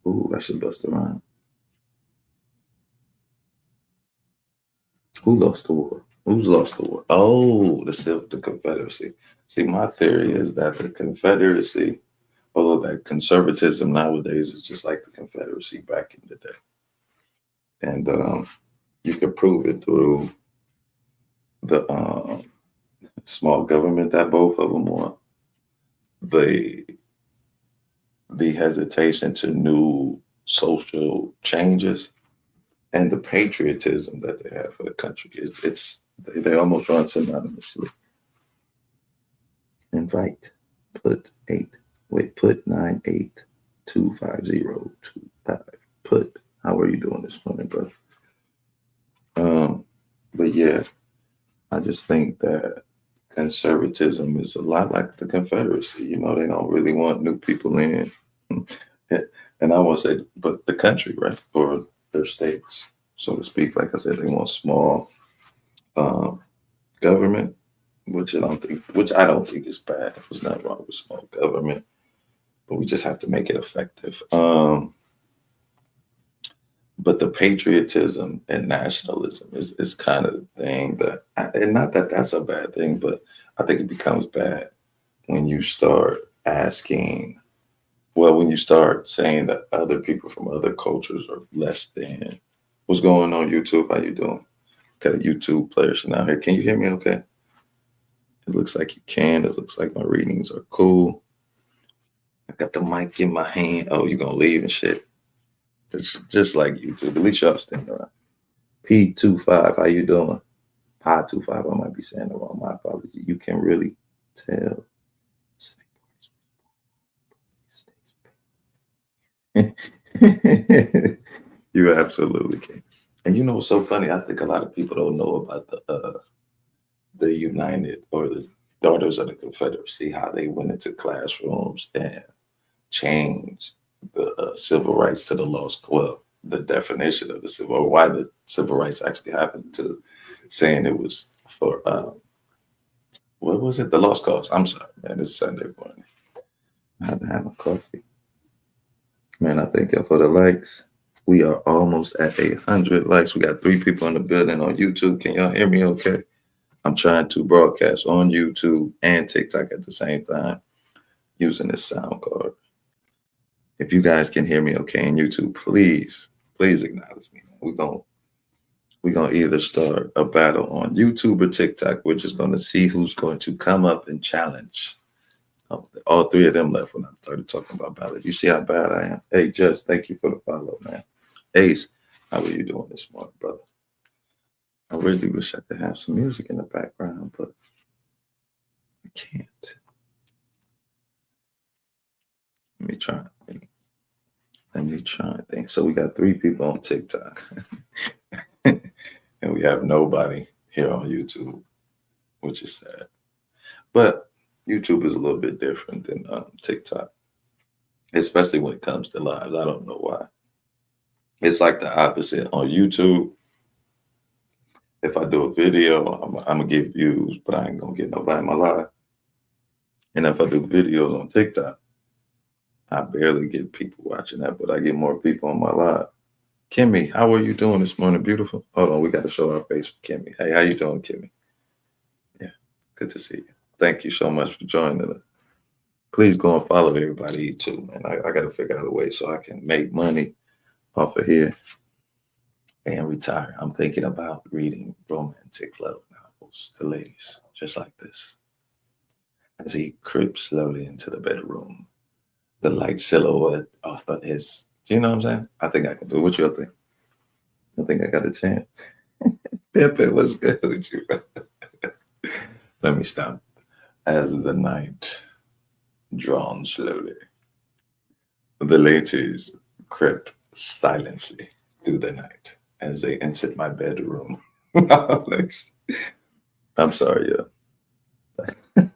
Ooh, I should bust around. Who lost the war? Who's lost the war? Oh, the Confederacy. See, my theory is that the Confederacy, although that conservatism nowadays is just like the Confederacy back in the day, and you can prove it through the small government that both of them want, the hesitation to new social changes, and the patriotism that they have for the country. They almost run synonymously. Invite. Put 8. Wait, put 9825025. Put. How are you doing this morning, brother? But yeah, I just think that conservatism is a lot like the Confederacy. You know, they don't really want new people in. And I won't say, but the country, right? Or their states, so to speak. Like I said, they want small um, government, which I don't think is bad. There's nothing wrong with small government, but we just have to make it effective. But the patriotism and nationalism is kind of the thing that, and not that that's a bad thing, but I think it becomes bad when you start asking, well, when you start saying that other people from other cultures are less than. What's going on, YouTube? How you doing? Got a YouTube player now here. Can you hear me okay? It looks like you can. It looks like my readings are cool. I got the mic in my hand. Oh, you gonna leave and shit. Just like YouTube. At least y'all staying around. P25, how you doing? Pi25, I might be saying it wrong. My apology. You can really tell. You absolutely can. And you know what's so funny? I think a lot of people don't know about the United or the Daughters of the Confederacy, how they went into classrooms and changed the civil rights to the lost. Well, the definition of the civil, or why the civil rights actually happened, to saying it was for what was it? The lost cause. I'm sorry, man. It's Sunday morning. I haven't had my coffee. Man, I thank y'all for the likes. We are almost at 100 likes. We got 3 people in the building on YouTube. Can y'all hear me okay? I'm trying to broadcast on YouTube and TikTok at the same time using this sound card. If you guys can hear me okay in YouTube, please acknowledge me. We're gonna either start a battle on YouTube or TikTok. We're just gonna see who's going to come up and challenge. All 3 of them left when I started talking about battle. You see how bad I am? Hey, Just, thank you for the follow, man. Ace, how are you doing this morning, brother? I really wish I could have some music in the background, but I can't. Let me try. I think. So we got 3 people on TikTok, and we have nobody here on YouTube, which is sad. But YouTube is a little bit different than TikTok, especially when it comes to lives. I don't know why. It's like the opposite on YouTube. If I do a video, I'm gonna get views, but I ain't gonna get nobody in my live. And if I do videos on TikTok, I barely get people watching that, but I get more people on my live. Kimmy, how are you doing this morning, beautiful? Hold on, we got to show our face for Kimmy. Hey, how you doing, Kimmy? Yeah, good to see you. Thank you so much for joining us. Please go and follow everybody too, man. I got to figure out a way so I can make money off of here and retire. I'm thinking about reading romantic love novels to ladies just like this. As he creeps slowly into the bedroom, the light silhouette off of his, do you know what I'm saying? I think I can do it. What you think? I think I got a chance. Pepe, what's good with you, bro? Let me stop. As the night drawn slowly, the ladies crept silently through the night as they entered my bedroom. I'm sorry, yeah.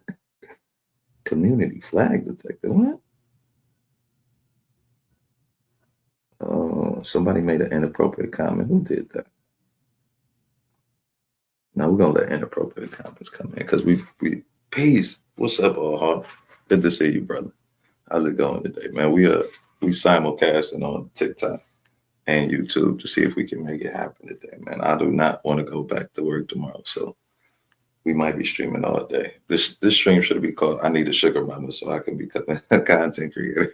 Community flag detector. What? Oh, somebody made an inappropriate comment. Who did that? Now we're gonna let inappropriate comments come in because we peace. What's up, all heart? Good to see you, brother. How's it going today, man? we simulcasting on TikTok and YouTube to see if we can make it happen today, man. I do not want to go back to work tomorrow, so we might be streaming all day. This stream should be called "I Need a Sugar Mama" so I can become a content creator.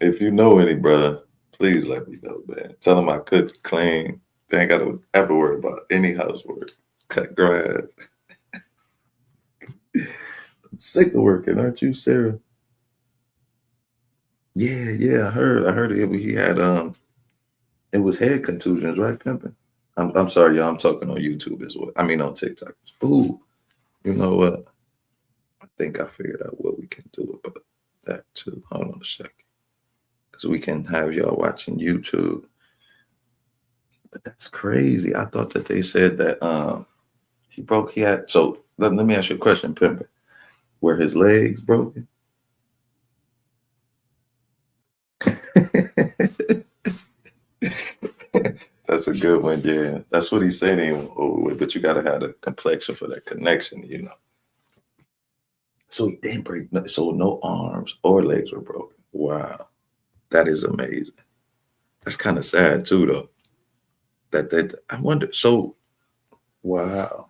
If you know any, brother, please let me know, man. Tell them I could clean. They ain't got to ever worry about any housework. Cut grass. I'm sick of working, aren't you, Sarah? Yeah, I heard he had it was head contusions, right, pimping? I'm sorry, y'all. I'm talking on YouTube as well. I mean on TikTok. Ooh, you know what? I think I figured out what we can do about that too. Hold on a second. Because we can have y'all watching YouTube. But that's crazy. I thought that they said that he had so let me ask you a question, Pimpin. Were his legs broken? That's a good one, yeah. That's what he said anyway, but you gotta have the complexion for that connection, you know. So he didn't break, so no arms or legs were broken. Wow, that is amazing. That's kind of sad too, though. That I wonder. So, wow.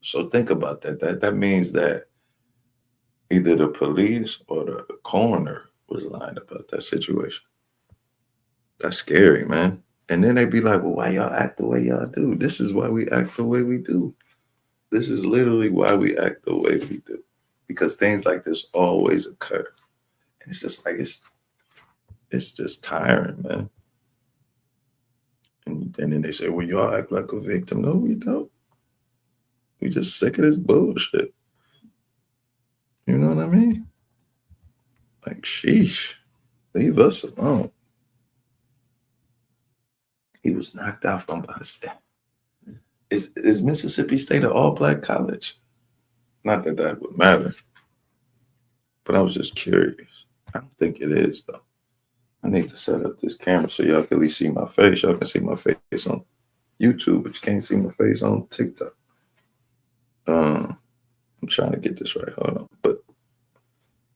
So think about that. That means that either the police or the coroner was lying about that situation. That's scary, man. And then they be like, "Well, why y'all act the way y'all do?" This is why we act the way we do. This is literally why we act the way we do, because things like this always occur. And it's just like it's just tiring, man. And then they say, "Well, y'all act like a victim." No, we don't. We just sick of this bullshit. You know what I mean? Like, sheesh, leave us alone. He was knocked out from Boston. Is Mississippi State an all-black college? Not that that would matter, but I was just curious. I don't think it is, though. I need to set up this camera so y'all can at least see my face. Y'all can see my face on YouTube, but you can't see my face on TikTok. I'm trying to get this right. Hold on, but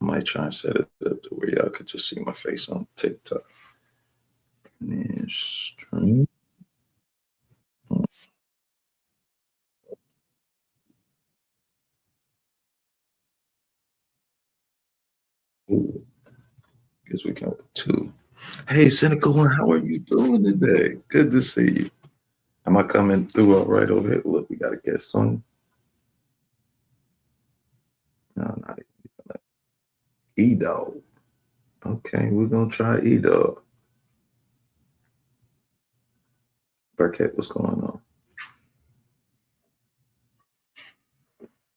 I might try and set it up to where y'all could just see my face on TikTok. And then stream. Ooh, guess we got two. Hey, Cynical One, how are you doing today? Good to see you. Am I coming through all right over here? Look, we got a guest on. No, not E-Dog. Okay, we're gonna try E-Dog. Burkett, what's going on?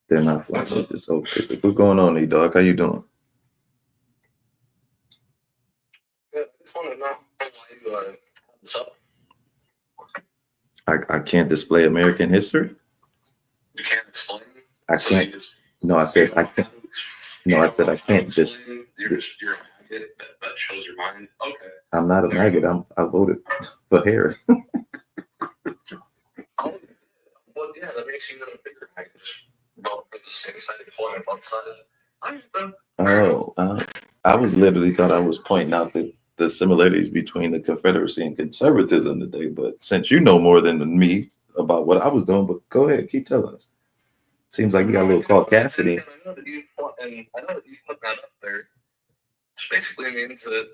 They're not flying. They're just okay. What's going on, E-Dog? How you doing? Yeah, I just want to know why you what's up. I can't display American history. You can't explain. I can't. No, I said I can't. No, I said I can't just. You're a maggot that shows your mind. Okay. I'm not a maggot. I voted for Harris. Oh, well, yeah, that makes you a bigger maggot. Vote for the same side of coin on both sides. I was literally thought I was pointing out the similarities between the Confederacy and conservatism today, but since you know more than me about what I was doing, but go ahead, keep telling us. Seems like you got a little caucasity. I know that you put that up there. Which basically means that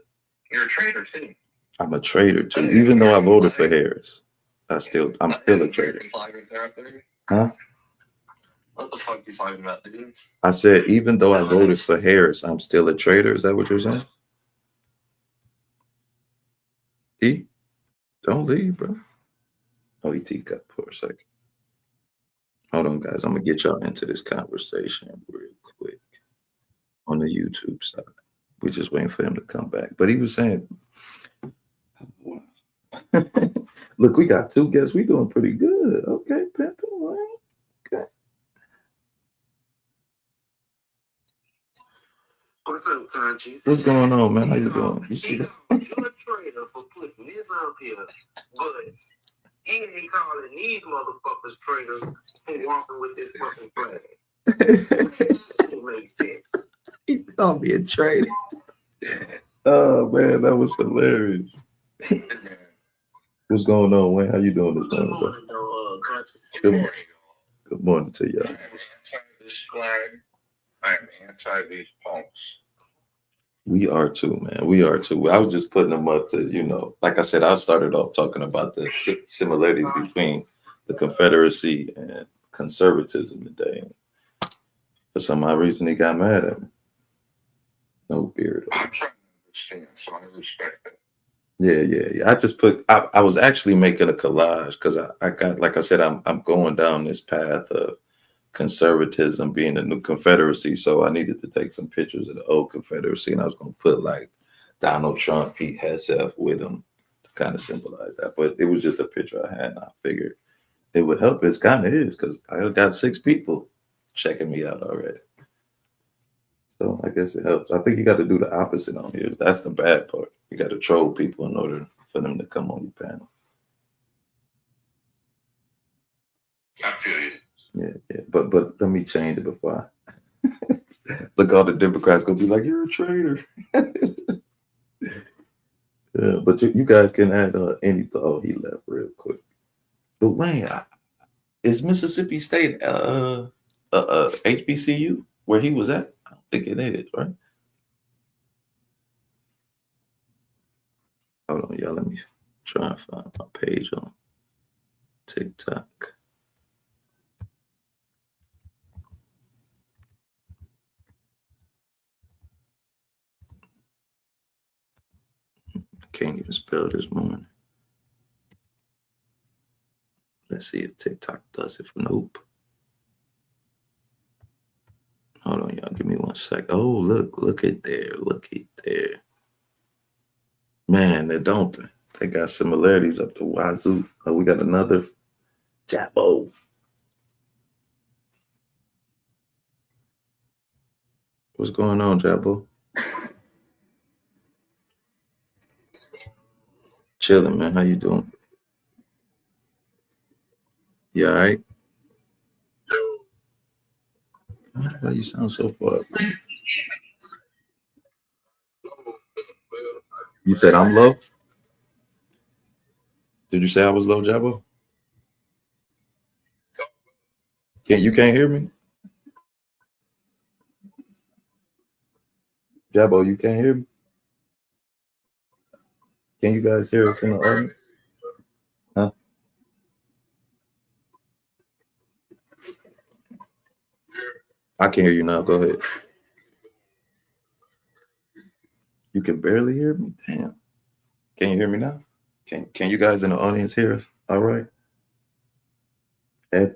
you're a traitor too. I'm a traitor too, even though I voted for Harris. I'm still a traitor. Huh? What the fuck are you talking about, dude? I said, even though I voted for Harris, I'm still a traitor. Is that what you're saying? E? Don't leave, bro. Oh, he teacup for a second. Hold on, guys. I'm going to get y'all into this conversation real quick on the YouTube side. We're just waiting for him to come back. But he was saying, look, we got two guests. We doing pretty good. Okay, Pimpin'. Okay. What's up, Conscious? What's going on, man? How you doing? You see that? You're a traitor for putting this up here, but he ain't calling these motherfuckers traitors for walking with this fucking flag. It makes sense. He called me a traitor. Oh man, that was hilarious. What's going on, Wayne? How you doing this morning, bro? Good morning. Good morning to you. I'm anti this flag. I'm anti these punks. We are too, man. We are too. I was just putting them up to, you know, like I said, I started off talking about the similarities between the Confederacy and conservatism today. For some odd reason, he got mad at me. No beard. I'm trying to understand, so I respect that. Yeah. I just put. I was actually making a collage because I got, like I said, I'm going down this path of conservatism being the new Confederacy. So I needed to take some pictures of the old Confederacy, and I was going to put like Donald Trump, Pete Hegseth with him to kind of symbolize that. But it was just a picture I had, and I figured it would help. It's kind of is because I got 6 people checking me out already. So I guess it helps. I think you got to do the opposite on here. That's the bad part. You got to troll people in order for them to come on your panel. I feel you. Yeah. But let me change it before I look. All the Democrats gonna be like, "You're a traitor." Yeah, but you guys can add any. Oh, he left real quick. But Wayne, is Mississippi State HBCU where he was at? I don't think it is, right? Hold on, y'all. Let me try and find my page on TikTok. Can't even spell this morning. Let's see if TikTok does it. Nope. Hold on, y'all. Give me 1 sec. Oh, look at there. Look at there. Man, they don't. They got similarities up the wazoo. Oh, we got another Jabbo. What's going on, Jabbo? Chilling, man. How you doing? You all right? Why the hell you sound so far? You said I'm low? Did you say I was low, Jabbo? You can't hear me? Jabbo, you can't hear me? Can you guys hear us in the audience? Huh? I can hear you now. Go ahead. You can barely hear me? Damn. Can you hear me now? Can you guys in the audience hear us? All right. I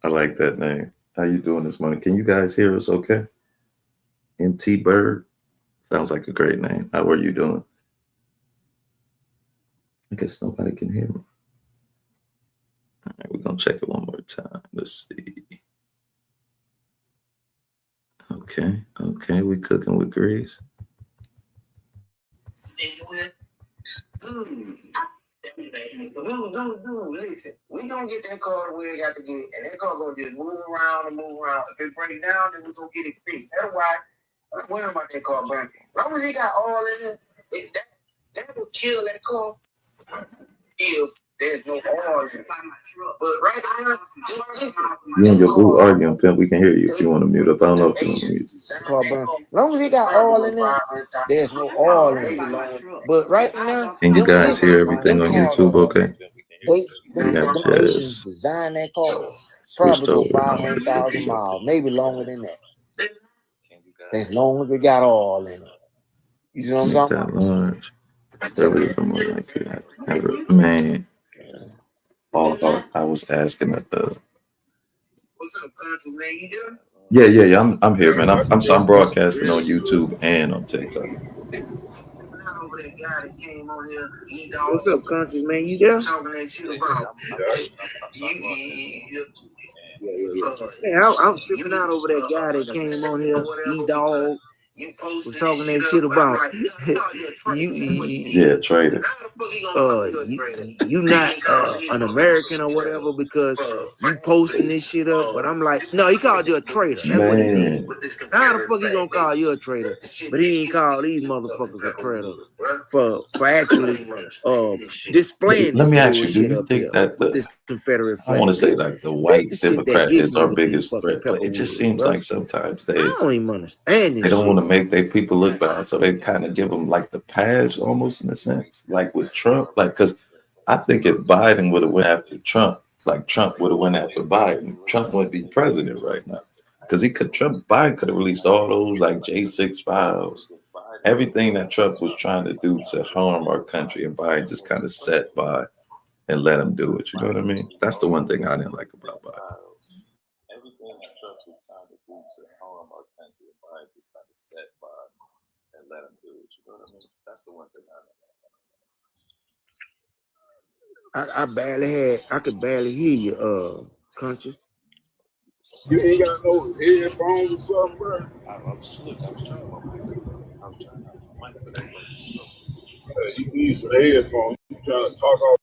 like that name. How you doing this morning? Can you guys hear us okay? MT Bird? Sounds like a great name. How are you doing? I guess nobody can hear me. All right, we're going to check it one more time. Let's see. Okay, we cooking with grease. Listen, we gonna get that car where we got to get, and that car gonna just move around and move around. If it breaks down, then we gonna get it fixed. That's why I'm worried about that car burning. As long as he got all in it, that will kill that car if there's no oil in it. But right now, You and your boo arguing, Pimp. We can hear you if you want to mute up. I don't know if you want to mute. car burn. As long as he got oil in it, there's no oil in it. But right now, Can you guys hear everything on YouTube okay? Them Asians designed that car. Probably go 500,000 miles, maybe longer than that. As long as it got oil in it. You know what I'm talking about? Large. Man. I was asking at the. What's up, country man? You doing? Yeah. I'm here, man. I'm broadcasting on YouTube and on TikTok. What's up, country man? You there? Yeah. I'm tripping out over that guy that came on here, E-Dog. You posting was talking that this shit up, but I'm about like, Yeah, trader. how the fuck he gonna call you a trader? you not an American or whatever because you posting this shit up. But I'm like, no, he called you a traitor. That's what he did. Man, How the fuck he gonna call you a traitor? But he didn't call these motherfuckers a traitor for actually displaying let this me ask you, do bullshit you up think here that with this Confederate I want to flag. say like the That's white the shit that Democrat gets is me our with these biggest fucking threat, but it just pepperwoods, seems bro. like sometimes I don't even understand they this don't want to shit. make their people look bad, so they kind of give them like the pass almost in a sense, like with Trump, like because I think if Biden would have went after Trump, like Trump would have went after Biden, Trump wouldn't be president right now because Biden could have released all those like J6 files, everything that Trump was trying to do to harm our country, and Biden just kind of sat by and let him do it. You know what I mean? That's the one thing I didn't like about Biden. Everything that Trump was trying to do to harm our country, and Biden just kind of sat by and let him do it. You know what I mean? That's the one thing I could barely hear you, Conscious. You ain't got no headphones or something, bro. I was trying my microphone. I was trying my mic, but that wasn't. You need some headphones. You trying to talk off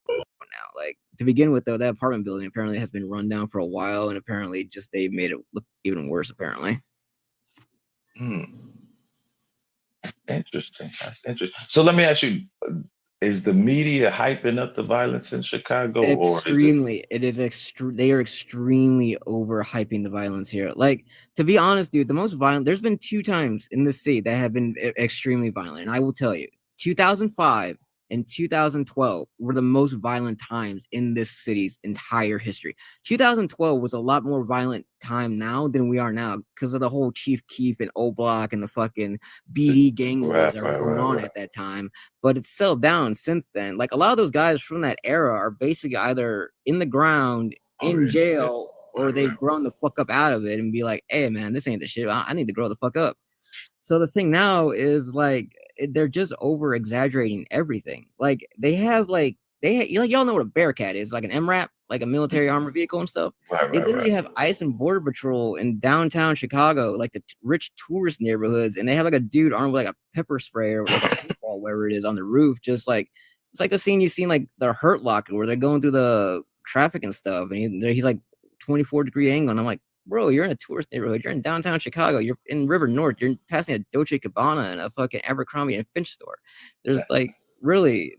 now. Like, to begin with, though, that apartment building apparently has been run down for a while, and apparently just they made it look even worse. Apparently, Interesting. That's interesting. So let me ask you: is the media hyping up the violence in Chicago, or is it? extremely. It is They are extremely overhyping the violence here. Like, to be honest, dude, the most violent. There's been 2 times in the city that have been extremely violent, and I will tell you, 2005 and 2012 were the most violent times in this city's entire history. 2012 was a lot more violent time now than we are now because of the whole Chief Keef and O Block and the fucking BD gang wars that were going on at that time. But it's settled down since then. Like, a lot of those guys from that era are basically either in the ground, in jail, or they've grown the fuck up out of it and be like, hey, man, this ain't the shit. I need to grow the fuck up. So the thing now is, like, they're just over exaggerating everything. Like, y'all know what a Bearcat is, like an MRAP, like a military armored vehicle and stuff. They literally have ICE and Border Patrol in downtown Chicago, like the rich tourist neighborhoods, and they have like a dude armed with like a pepper spray or like a paintball, wherever it is, on the roof. Just like, it's like the scene you've seen like the Hurt Locker, where they're going through the traffic and stuff, and he's like 24-degree angle, and I'm like, bro, you're in a tourist neighborhood. You're in downtown Chicago. You're in River North. You're passing a Dolce Gabbana and a fucking Abercrombie and Finch store. There's like, really,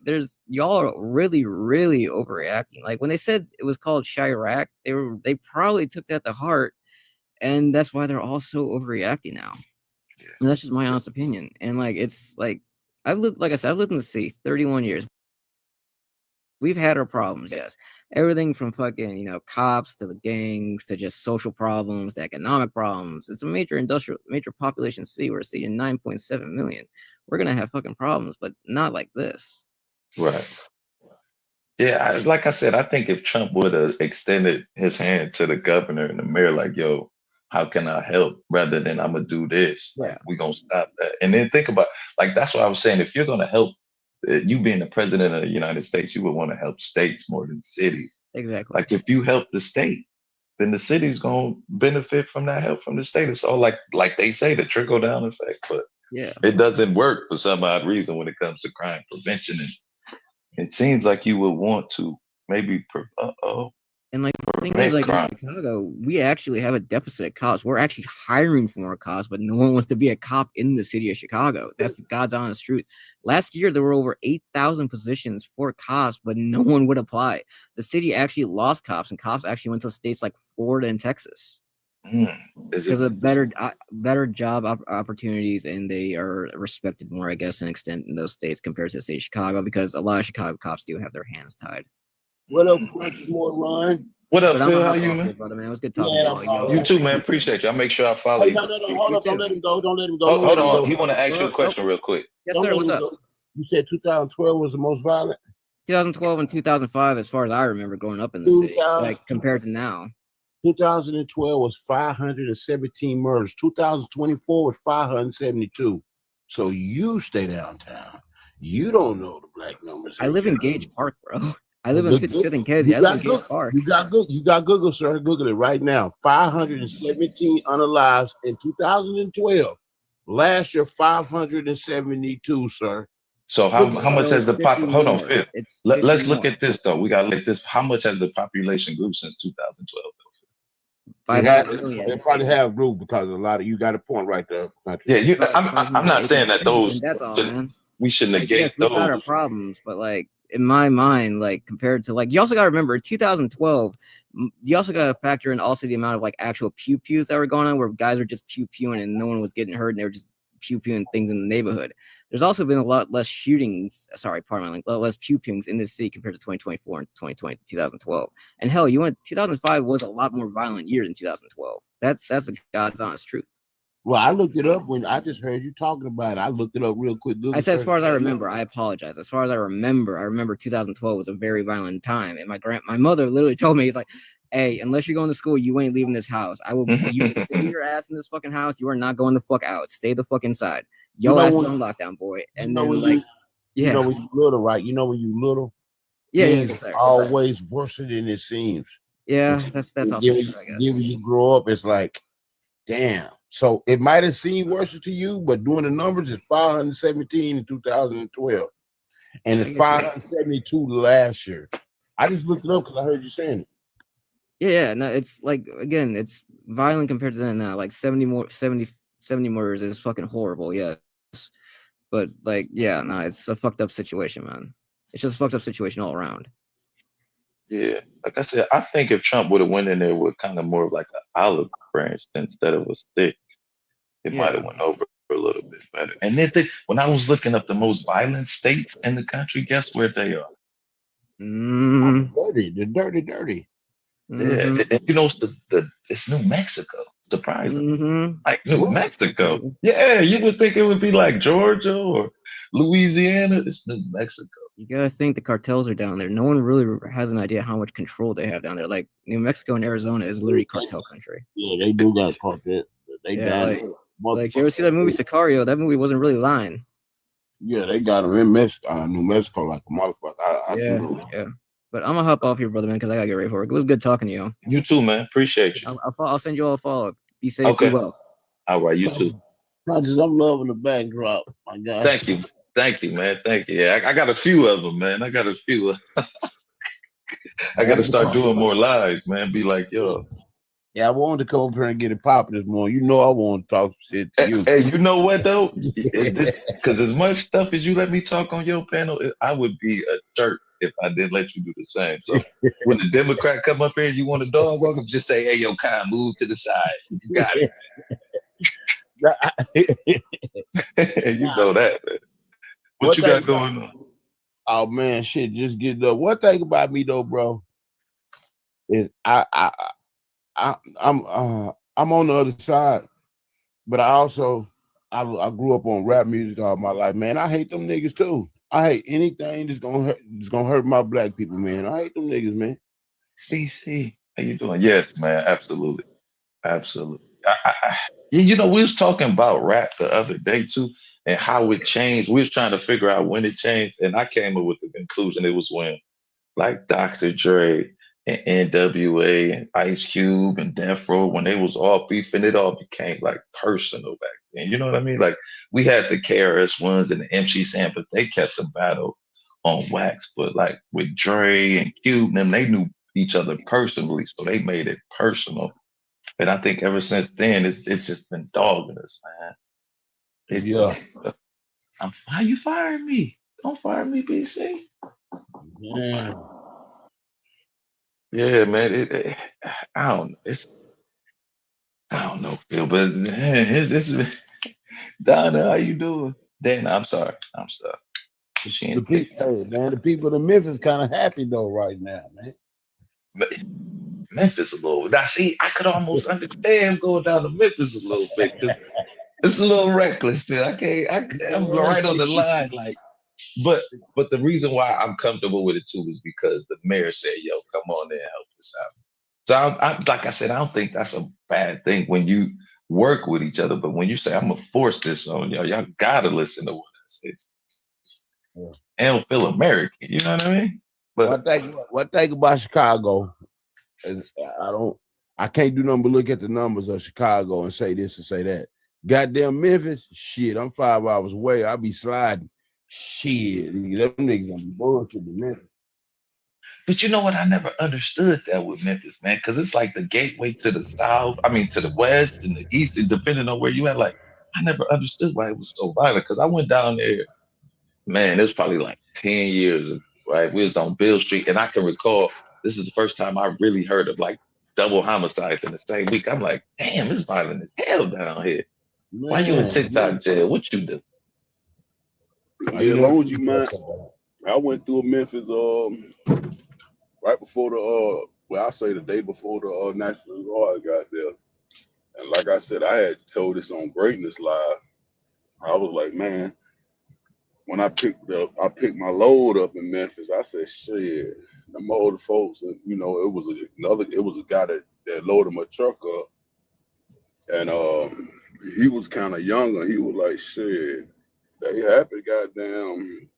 y'all are really, really overreacting. Like, when they said it was called Chirac, they probably took that to heart, and that's why they're all so overreacting now. And that's just my honest opinion. And like, it's like, I've lived in the city 31 years. We've had our problems, yes. Everything from fucking, cops to the gangs to just social problems to economic problems. It's a major population city. We're a city of 9.7 million. We're gonna have fucking problems, but not like this. Right. Yeah, like I said, I think if Trump would have extended his hand to the governor and the mayor, like, yo, how can I help, rather than I'm gonna do this? Yeah. Like, we're gonna stop that. And then think about, like, that's what I was saying. If you're gonna help, you being the president of the United States, you would want to help states more than cities. Exactly. Like, if you help the state, then the city's gonna benefit from that help from the state. It's all like they say, the trickle down effect. But yeah, it doesn't work for some odd reason when it comes to crime prevention. And it seems like you would want to maybe and like, the thing is, like, in Chicago, we actually have a deficit of cops. We're actually hiring for more cops, but no one wants to be a cop in the city of Chicago. That's God's honest truth. Last year, there were over 8,000 positions for cops, but no one would apply. The city actually lost cops, and cops actually went to states like Florida and Texas because of better job opportunities, and they are respected more, I guess, to an extent in those states compared to the state of Chicago, because a lot of Chicago cops do have their hands tied. What up, more Ryan? What up, Phil? How you, man? Brother, man, it was good talking to you. You too, man. Appreciate you. I'll make sure I follow you. No, hold up. Don't let him go. Hold on. He want to ask you a question real quick. Yes, sir. What's up? You said 2012 was the most violent? 2012 and 2005, as far as I remember growing up in the city, like, compared to now. 2012 was 517 murders. 2024 was 572. So you stay downtown. You don't know the black numbers. I live in Gage Park, bro. I live in 55th and Kedzie. I live in Gage Park. You got Google, sir. Google it right now. 517 unalives in 2012. Last year, 572, sir. So how much has the hold on, Phil? Let's look at this though. We gotta look at this. How much has the population grew since 2012? They probably have grew because a lot of you got a point right there. Yeah, I'm not saying that those. That's all, man. We should negate yes, those. We got our problems, but like, in my mind, like, compared to, like, you also got to remember 2012. You also got to factor in also the amount of like actual pew-pews that were going on, where guys were just pew-pewing and no one was getting hurt, and they were just pew-pewing things in the neighborhood. There's also been a lot less shootings. Sorry, pardon me, a lot less pew-pewings in this city compared to 2024 and 2012. And hell, 2005 was a lot more violent year than 2012. That's a God's honest truth. Well, I looked it up when I just heard you talking about it. I looked it up real quick. I said, as far as I remember, I apologize. As far as I remember 2012 was a very violent time. And my mother literally told me, it's like, hey, unless you're going to school, you ain't leaving this house. You stay your ass in this fucking house. You are not going the fuck out. Stay the fuck inside. Yo, ass is on lockdown, boy. And then, like, you know when you little, right? You know when you little, it's always worse than it seems. Yeah, that's also true, I guess. Then when you grow up, it's like, damn. So it might have seemed worse to you, but doing the numbers is 517 in 2012. and it's 572 last year. I just looked it up because I heard you saying it. Yeah, no, it's like again, it's violent compared to then now. Like 70 murders is fucking horrible, yes. But like, yeah, no, it's a fucked up situation, man. It's just a fucked up situation all around. Yeah, like I said, I think if Trump would have went in there with kind of more of like an olive branch instead of a stick, it might have went over a little bit better. And then when I was looking up the most violent states in the country, guess where they are? Dirty, the dirty. Yeah, and you know it's New Mexico. Surprisingly, like New Mexico. Yeah, you would think it would be like Georgia or Louisiana. It's New Mexico. You gotta think the cartels are down there. No one really has an idea how much control they have down there. Like New Mexico and Arizona is literally cartel country. Yeah, they do got cartel. They got like you ever see that movie Sicario? That movie wasn't really lying. Yeah, they got them in New Mexico like a motherfucker. Yeah. But I'm gonna hop off here, brother, man, because I gotta get ready for work. It was good talking to you. You too, man. Appreciate you. I'll send you all a follow up. Be safe. Okay. Be well. All right, you too. I'm loving the backdrop, my guy. Thank you, man. Thank you. Yeah, I got a few of them, man. I got a few. I got to start doing more lives, man. Be like, yo. Yeah, I wanted to come up here and get it popping this morning. You know, I want to talk shit to you. Hey, you know what though? Because as much stuff as you let me talk on your panel, I would be a jerk if I didn't let you do the same. So when the Democrat come up here and you want a dog walk, just say, "Hey, yo, Kyle, move to the side. You got it." You know that, man. What you got going on? Oh man, shit, just get up. One thing about me though, bro, is I'm on the other side, but I grew up on rap music all my life, man. I hate them niggas too. I hate anything that's gonna hurt my black people, man. I hate them niggas, man. BC, how you doing? Yes, man, absolutely. You know, we was talking about rap the other day too, and how it changed. We was trying to figure out when it changed, and I came up with the conclusion it was when, like, Dr. Dre and NWA and Ice Cube and Death Row, when they was all beefing, it all became like personal back then. You know what I mean? Like we had the KRS-Ones and the MC Sam, but they kept the battle on wax. But like with Dre and Cube, them, they knew each other personally, so they made it personal. And I think ever since then, it's just been dogging us, man. Why you firing me? Don't fire me, BC. Yeah. Yeah, man. I don't know, Phil, but man, this is Donna. How you doing? Dana, I'm sorry. The people in Memphis kind of happy though right now, man. But Memphis a little. Now, see, I could almost understand going down to Memphis a little bit because it's a little reckless. Still, I'm right on the line, like. But the reason why I'm comfortable with it too is because the mayor said, "Yo, come on in and help us out." So I like I said, I don't think that's a bad thing when you work with each other. But when you say, "I'm gonna force this on y'all gotta listen to what I say." I don't feel American, you know what I mean? But one thing about Chicago is I can't do nothing but look at the numbers of Chicago and say this and say that. Goddamn Memphis, shit, I'm 5 hours away. I'll be sliding. Shit, them niggas gonna be bullshit in Memphis. But you know what? I never understood that with Memphis, man, because it's like the gateway to the south. I mean, to the west and the east, and depending on where you at. Like, I never understood why it was so violent. Because I went down there, man. It was probably like 10 years ago, right? We was on Bill Street, and I can recall this is the first time I really heard of like double homicides in the same week. I'm like, damn, it's violent as hell down here. Man, why you in TikTok jail? What you do? Yeah, as long as you mind. I went through Memphis right before I say the day before the National Guard got there. And like I said, I had told this on Greatness Live. I was like, man, when I picked my load up in Memphis, I said, shit, them older folks, you know, it was a guy that loaded my truck up. And he was kind of younger. He was like, shit, they happy, goddamn,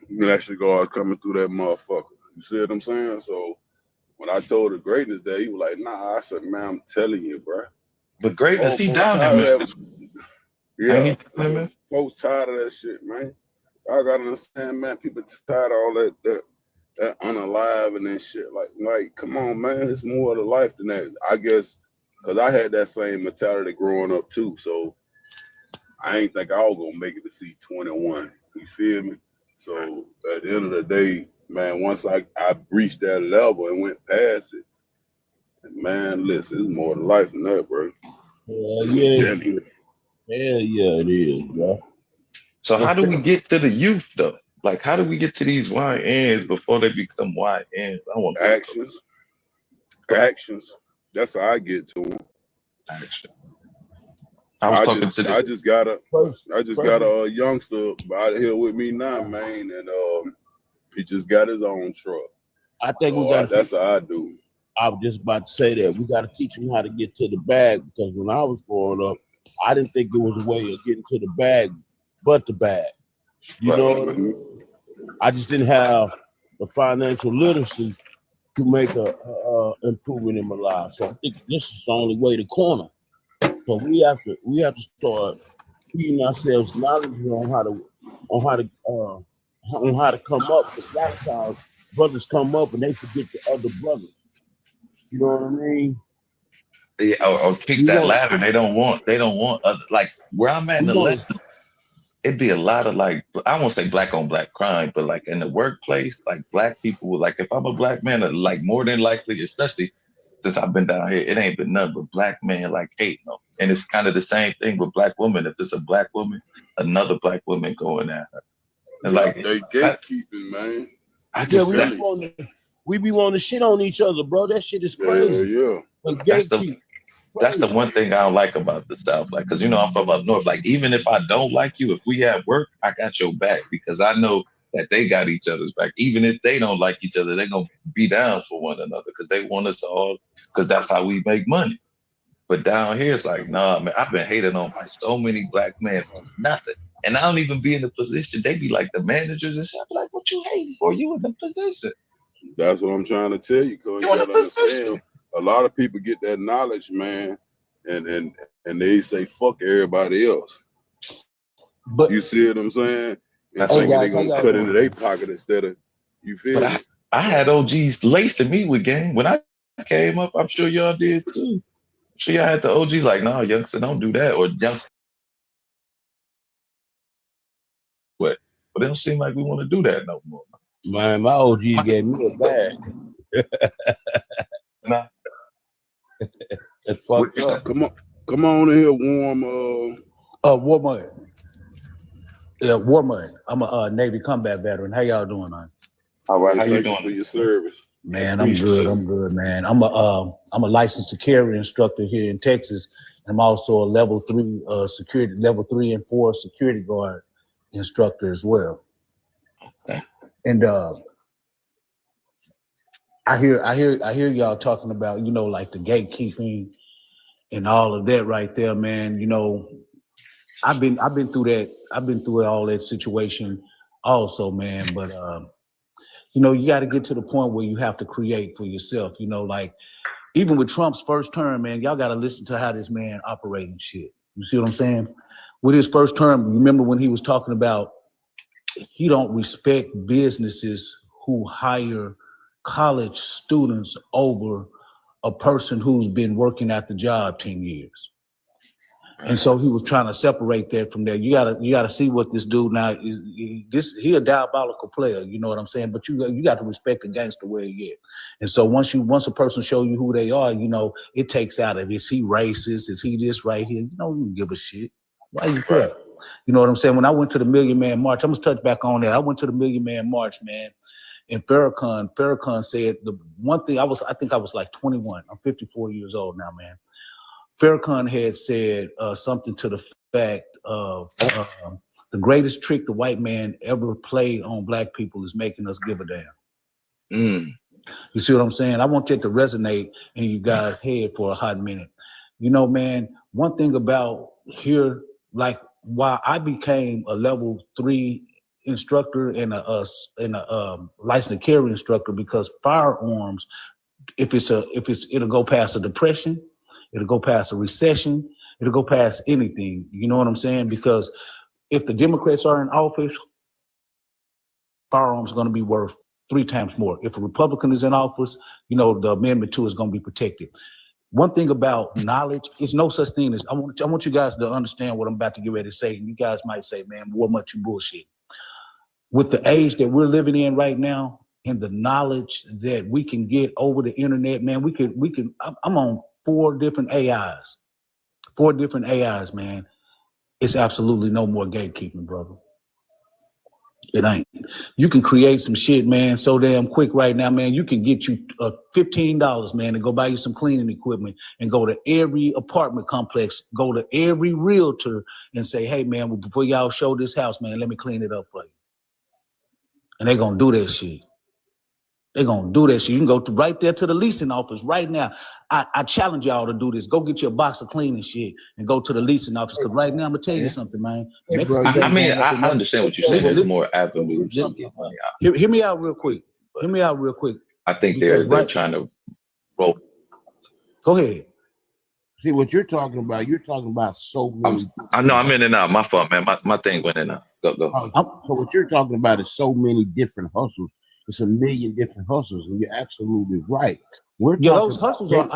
National Guard coming through that motherfucker. You see what I'm saying? So when I told the Greatness Day, he was like, nah. I said, man, I'm telling you, bro. But Greatness, he down there, Memphis. Yeah, folks tired of that shit, man. I gotta understand, man. People tired of all that unalive and shit. Like, come on, man. It's more to life than that. I guess because I had that same mentality growing up too. So I ain't think I was gonna make it to see 21. You feel me? So at the end of the day, man, once I reached that level and went past it, and man, listen, it's more to life than that, bro. Yeah, it is, bro. So how do we get to the youth though? Like, how do we get to these YNs before they become YNs? I want actions. That's how I get to them. action. I just got a youngster out here with me now, man, and he just got his own truck. I think we got. That's how I do. I was just about to say that we got to teach them how to get to the bag, because when I was growing up, I didn't think there was a way of getting to the bag but the bag. You know what I mean? I just didn't have the financial literacy to make a improvement in my life. So I think this is the only way to corner. So we have to start feeding ourselves knowledge on how to come up. Because a lot of times brothers come up and they forget the other brothers. You know what I mean? Yeah, or kick that ladder. They don't want other, like where I'm at in the left. It'd be a lot of like, I won't say black on black crime, but like in the workplace, like black people will, like, if I'm a black man, like more than likely, especially since I've been down here, it ain't been nothing but black men like hating them. And it's kind of the same thing with black women. If it's a black woman, another black woman going at her. And like they gatekeeping, man. We be wanting to shit on each other, bro. That shit is crazy. Yeah. That's the one thing I don't like about the South. Like, because, you know, I'm from up north. Like, even if I don't like you, if we have work, I got your back, because I know that they got each other's back. Even if they don't like each other, they're going to be down for one another because they want us all, because that's how we make money. But down here, it's like, nah, man, I've been hated on by so many black men for nothing. And I don't even be in the position. They be like the managers and shit. I'm like, what you hating for? You in the position. That's what I'm trying to tell you, cuz. You gotta understand. A lot of people get that knowledge, man, and they say fuck everybody else. But you see what I'm saying? And thinking they're gonna cut into their pocket instead of, you feel me? I had OGs lacing me with game. When I came up, I'm sure y'all did too. I'm sure y'all had the OGs like, nah, youngster, don't do that. Or youngster. But it don't seem like we want to do that no more. Man, my OGs gave me a bag. Nah. It's fucked up. Come on in here, Warm. War Mud. Yeah, War Mud. I'm a Navy combat veteran. How y'all doing, man? All right, how you doing? For your service. Man, I'm good, man. I'm a licensed to carry instructor here in Texas. I'm also a level 3 and 4 security guard instructor as well. Okay. And I hear y'all talking about, you know, like the gatekeeping and all of that right there, man. You know, I've been through that. I've been through all that situation also, man. But you know, you got to get to the point where you have to create for yourself. You know, like even with Trump's first term, man, y'all got to listen to how this man operating shit. You see what I'm saying? With his first term, remember when he was talking about he don't respect businesses who hire college students over a person who's been working at the job 10 years. And so he was trying to separate that from there. You gotta see what this dude now is. He a diabolical player, you know what I'm saying? But you got to respect the gangster where he is. And so once a person show you who they are, you know, it takes out of, is he racist? Is he this right here? You know, you don't give a shit. Why you care? You know what I'm saying? When I went to the Million Man March, I'm gonna touch back on that. I went to the Million Man March, man. And Farrakhan said the one thing, I think I was like 21. I'm 54 years old now, man. Farrakhan had said something to the fact of the greatest trick the white man ever played on black people is making us give a damn. You see what I'm saying? I want that to resonate in you guys' head for a hot minute. You know, man, one thing about here, like while I became a level 3 instructor and a licensed carry instructor, because firearms, it'll go past a depression, it'll go past a recession, it'll go past anything. You know what I'm saying? Because if the Democrats are in office, firearms are going to be worth 3 times more. If a Republican is in office, the Amendment 2 is going to be protected. One thing about knowledge is no such thing as I want you guys to understand what I'm about to get ready to say. And you guys might say, man, what much you bullshit. With the age that we're living in right now and the knowledge that we can get over the internet, man, we can. I'm on 4 different AIs. 4 different AIs, man. It's absolutely no more gatekeeping, brother. It ain't. You can create some shit, man, so damn quick right now, man. You can get you $15, man, and go buy you some cleaning equipment and go to every apartment complex, go to every realtor and say, hey, man, well, before y'all show this house, man, let me clean it up for you. And they're going to do that shit. They're going to do that shit. You can go right there to the leasing office right now. I challenge y'all to do this. Go get you a box of cleaning shit and go to the leasing office. Because right now, I'm going to tell you something, man. Hey, bro, I understand what you're saying. There's more avenues to get money out. Hear me out real quick. I think they're trying to roll. Go ahead. See what you're talking about so many. I know I'm in and out. My fault, man. My thing went in and out. Go. So what you're talking about is so many different hustles. It's a million different hustles, and you're absolutely right. Those hustles are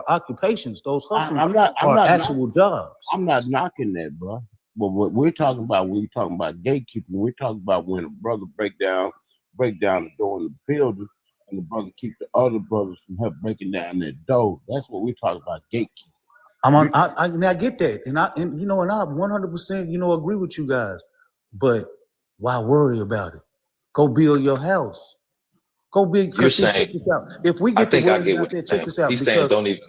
occupations. Those hustles are actual jobs. I'm not knocking that, bro. But what we're talking about when you're talking about gatekeeping, we're talking about when a brother break down the door in the building, and the brother keep the other brothers from help breaking down their door. That's what we're talking about, gatekeeping. I get that, and I 100% agree with you guys. But why worry about it? Go build your house. Go build. You're saying, check this out. If we get the word out there, check this out. He's saying don't even.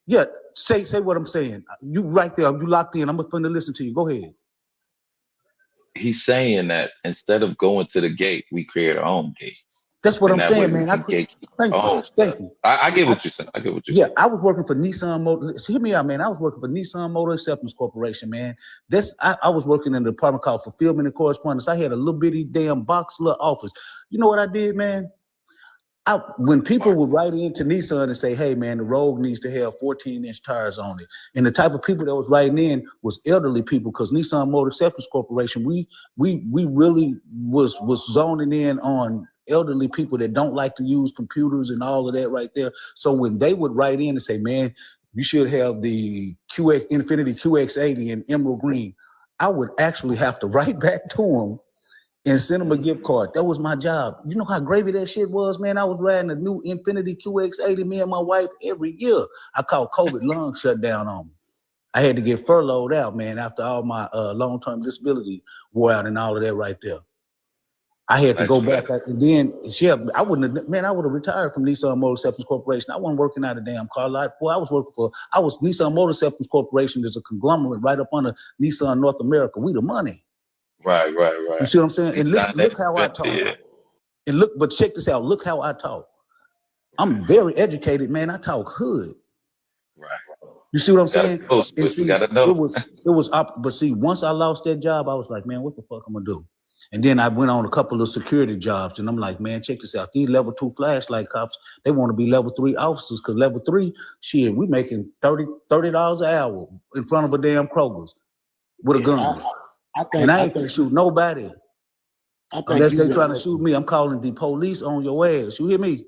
Yeah, say what I'm saying. You right there. You locked in. I'm going to listen to you. Go ahead. He's saying that instead of going to the gate, we create our own gates. That's what I'm saying, man. Thank you. I get what you're saying. Yeah, I was working for Nissan Motor. Hear me out, man. I was working for Nissan Motor Acceptance Corporation, man. I was working in the department called Fulfillment and Correspondence. I had a little bitty damn box little office. You know what I did, man? When people would write into Nissan and say, hey, man, the Rogue needs to have 14-inch tires on it. And the type of people that was writing in was elderly people, because Nissan Motor Acceptance Corporation, we really was zoning in on elderly people that don't like to use computers and all of that right there. So when they would write in and say, man, you should have the Infiniti QX80 in emerald green, I would actually have to write back to them and send them a gift card. That was my job. You know how gravy that shit was, man? I was riding a new Infiniti QX80, me and my wife, every year. I caught COVID, lungs shut down on me. I had to get furloughed out, man, after all my long-term disability wore out and all of that right there. I had to go back, and then I would have retired from Nissan Motor Acceptance Corporation. I wasn't working out a damn car lot. Boy, Nissan Motor Acceptance Corporation is a conglomerate right up under Nissan North America. We the money. Right. You see what I'm saying? And look how I talk. Yeah. And but check this out. Look how I talk. I'm very educated, man. I talk hood. Right. You see what I'm saying? And see, but see, once I lost that job, I was like, man, what the fuck I'm gonna do? And then I went on a couple of security jobs, and I'm like, man, check this out. These level 2 flashlight cops, they want to be level 3 officers, because level 3, shit, we making $30 an hour in front of a damn Kroger's with a gun. I ain't finna shoot nobody. Unless they trying to shoot me, I'm calling the police on your ass. You hear me?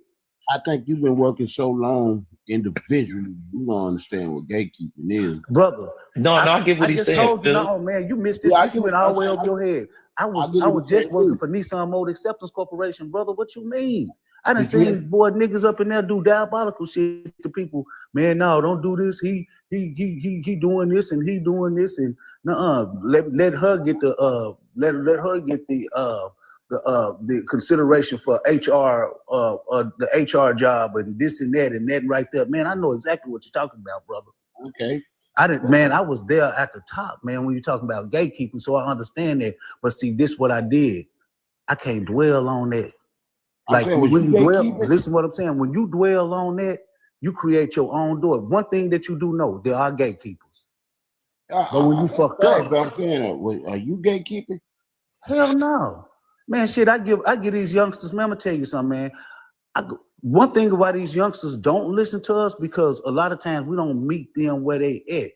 I think you've been working so long individually, you don't understand what gatekeeping is, brother. No, I get what he's saying. Told you, no, man, you missed it. You went all the way up your head. I was just working for Nissan Motor Acceptance Corporation, brother. What you mean? I done seen niggas up in there do diabolical shit to people. Man, no, don't do this. He doing this and he doing this, and let her get the the consideration for HR, the HR job, and this and that right there. Man, I know exactly what you're talking about, brother. Okay. I was there at the top, man, when you're talking about gatekeeping, so I understand that. But see, this what I did. I can't dwell on that. Like when you dwell, listen to what I'm saying. When you dwell on that, you create your own door. One thing that you do know, there are gatekeepers. But when you fucked up, are you gatekeeping? Hell no, man. Shit, I give these youngsters. Man, I'm gonna tell you something, man. One thing why these youngsters don't listen to us, because a lot of times we don't meet them where they at.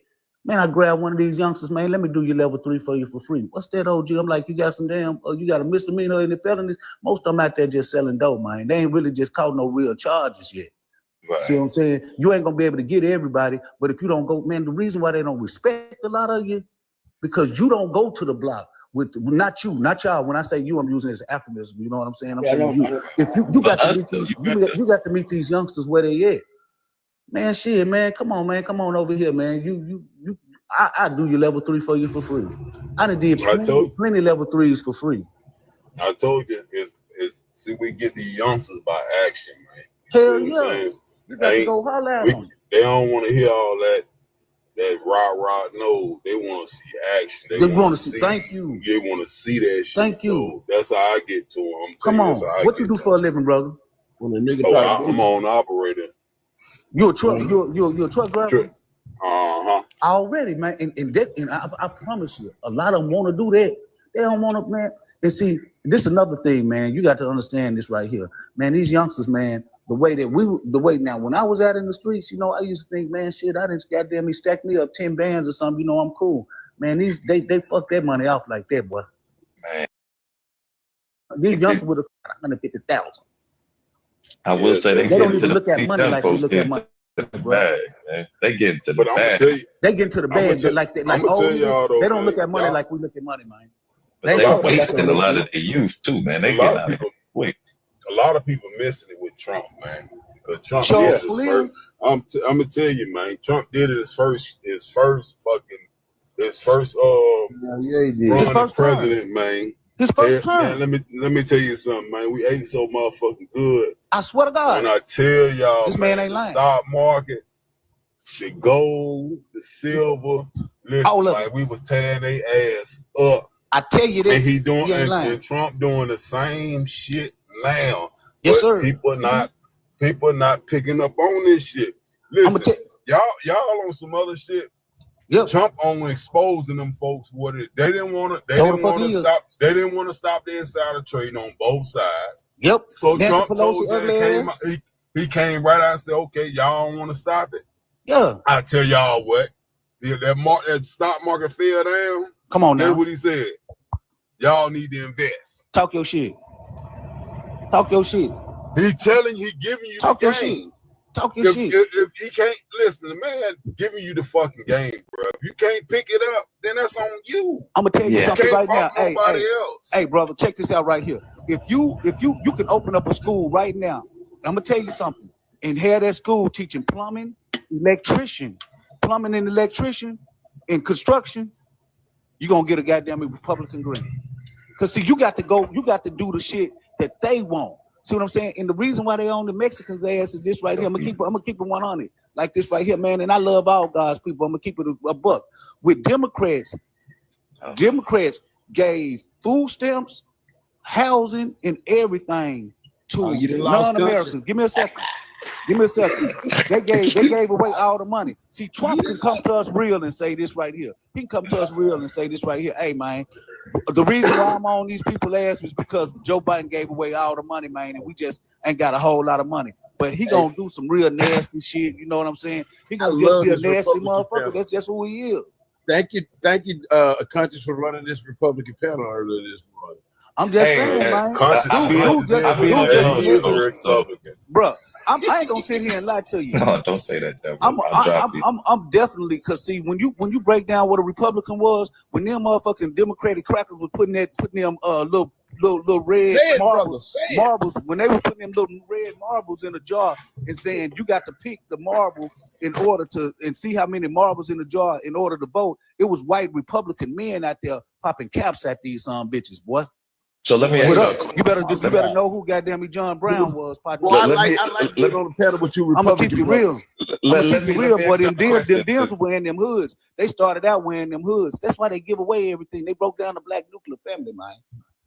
Man, I grabbed one of these youngsters, man. Let me do your level 3 for you for free. What's that, OG? I'm like, you got some damn, you got a misdemeanor in the felonies. Most of them out there just selling dope, man. They ain't really just caught no real charges yet. Right. See what I'm saying? You ain't gonna be able to get everybody, but if you don't go, man, the reason why they don't respect a lot of you, because you don't go to the block with not you, not y'all. When I say you, I'm using it as aphorism. You know what I'm saying? I'm saying you. If you got to meet these, you got to meet these youngsters where they at. Man, shit, man, come on, man, come on over here, man. I do your level 3 for you for free. I done did plenty level 3s for free. I told you, see, we get these youngsters by action, man. Hell yeah. You got to go holler at them. They don't want to hear all that rah. No, they want to see action. They want to see. Thank you. They want to see that shit. Thank you. So that's how I get to them. Come on. What you do for a living, brother? I'm on operator. You a truck? You a truck driver? Already, man. And I promise you, a lot of them want to do that. They don't want to, man. And see, this is another thing, man. You got to understand this right here, man. These youngsters, man. The way now, when I was out in the streets, you know, I used to think, man, shit, I didn't goddamn me stack me up 10 bands or something. You know, I'm cool, man. They fuck that money off like that, boy. Man, these youngsters would have 150,000. I will say they don't even look at money like we look at money. Bag, man. They get into the bag. They get into the bag like that. Like they don't look at money like we look at money, man. They're wasting a lot of their youth too, man. They get out quick. A lot of people missing it with Trump, man. Because Trump did it his first. I'm gonna tell you, man. Trump did it his first president, man. His first term. Man, let me tell you something, man. We ate so motherfucking good. I swear to God. And I tell y'all, this man ain't lying. The stock market, the gold, the silver. Listen, like we was tearing their ass up. I tell you this. And Trump doing the same shit now. Yes, sir. People not picking up on this shit. Listen, y'all on some other shit. Yep. Trump only exposing them folks what it. They didn't want to stop. They didn't want to stop the insider trading on both sides. Yep. So Nancy Trump told them he came right out and said, "Okay, y'all don't want to stop it." Yeah. I tell y'all what, that stock market fell down. Come on now. That's what he said. Y'all need to invest. Talk your shit. Talk your shit. He giving you talk the your game. Shit. Talk your shit. If he can't listen, the man giving you the fucking game, bro. If you can't pick it up, then that's on you. I'm gonna tell you something right now. Else. Hey, brother, check this out right here. If you can open up a school right now, I'm gonna tell you something, and have that school teaching plumbing, plumbing and electrician, and construction, you're gonna get a goddamn Republican grant. Cause see, you got to do the shit that they want. See what I'm saying? And the reason why they own the Mexicans' ass is this right here. I'm gonna keep it 100, like this right here, man. And I love all God's people. I'm gonna keep it a buck. With Democrats gave food stamps, housing, and everything to non-Americans. Give me a second. They gave away all the money. See, Trump can come to us real and say this right here. He can come to us real and say this right here. Hey, man, the reason why I'm on these people's ass is because Joe Biden gave away all the money, man, and we just ain't got a whole lot of money. But he gonna do some real nasty shit. You know what I'm saying? He gonna just be a nasty motherfucker. That's just who he is. Thank you, Conscious, for running this Republican panel earlier this morning. I'm just saying, man. Bro, I ain't gonna sit here and lie to you. No, don't say that. I'm definitely, cause see, when you break down what a Republican was, when them motherfucking Democratic crackers were putting them little red marbles, when they were putting them little red marbles in a jar and saying you got to pick the marble in order to and see how many marbles in the jar in order to vote, it was white Republican men out there popping caps at these bitches, boy. So let me ask you better know who goddamn me John Brown was. Well, I like get on the panel with you. I'm gonna keep you real. Boy. Them Dems were wearing them hoods. They started out wearing them hoods. That's why they give away everything. They broke down the black nuclear family, man.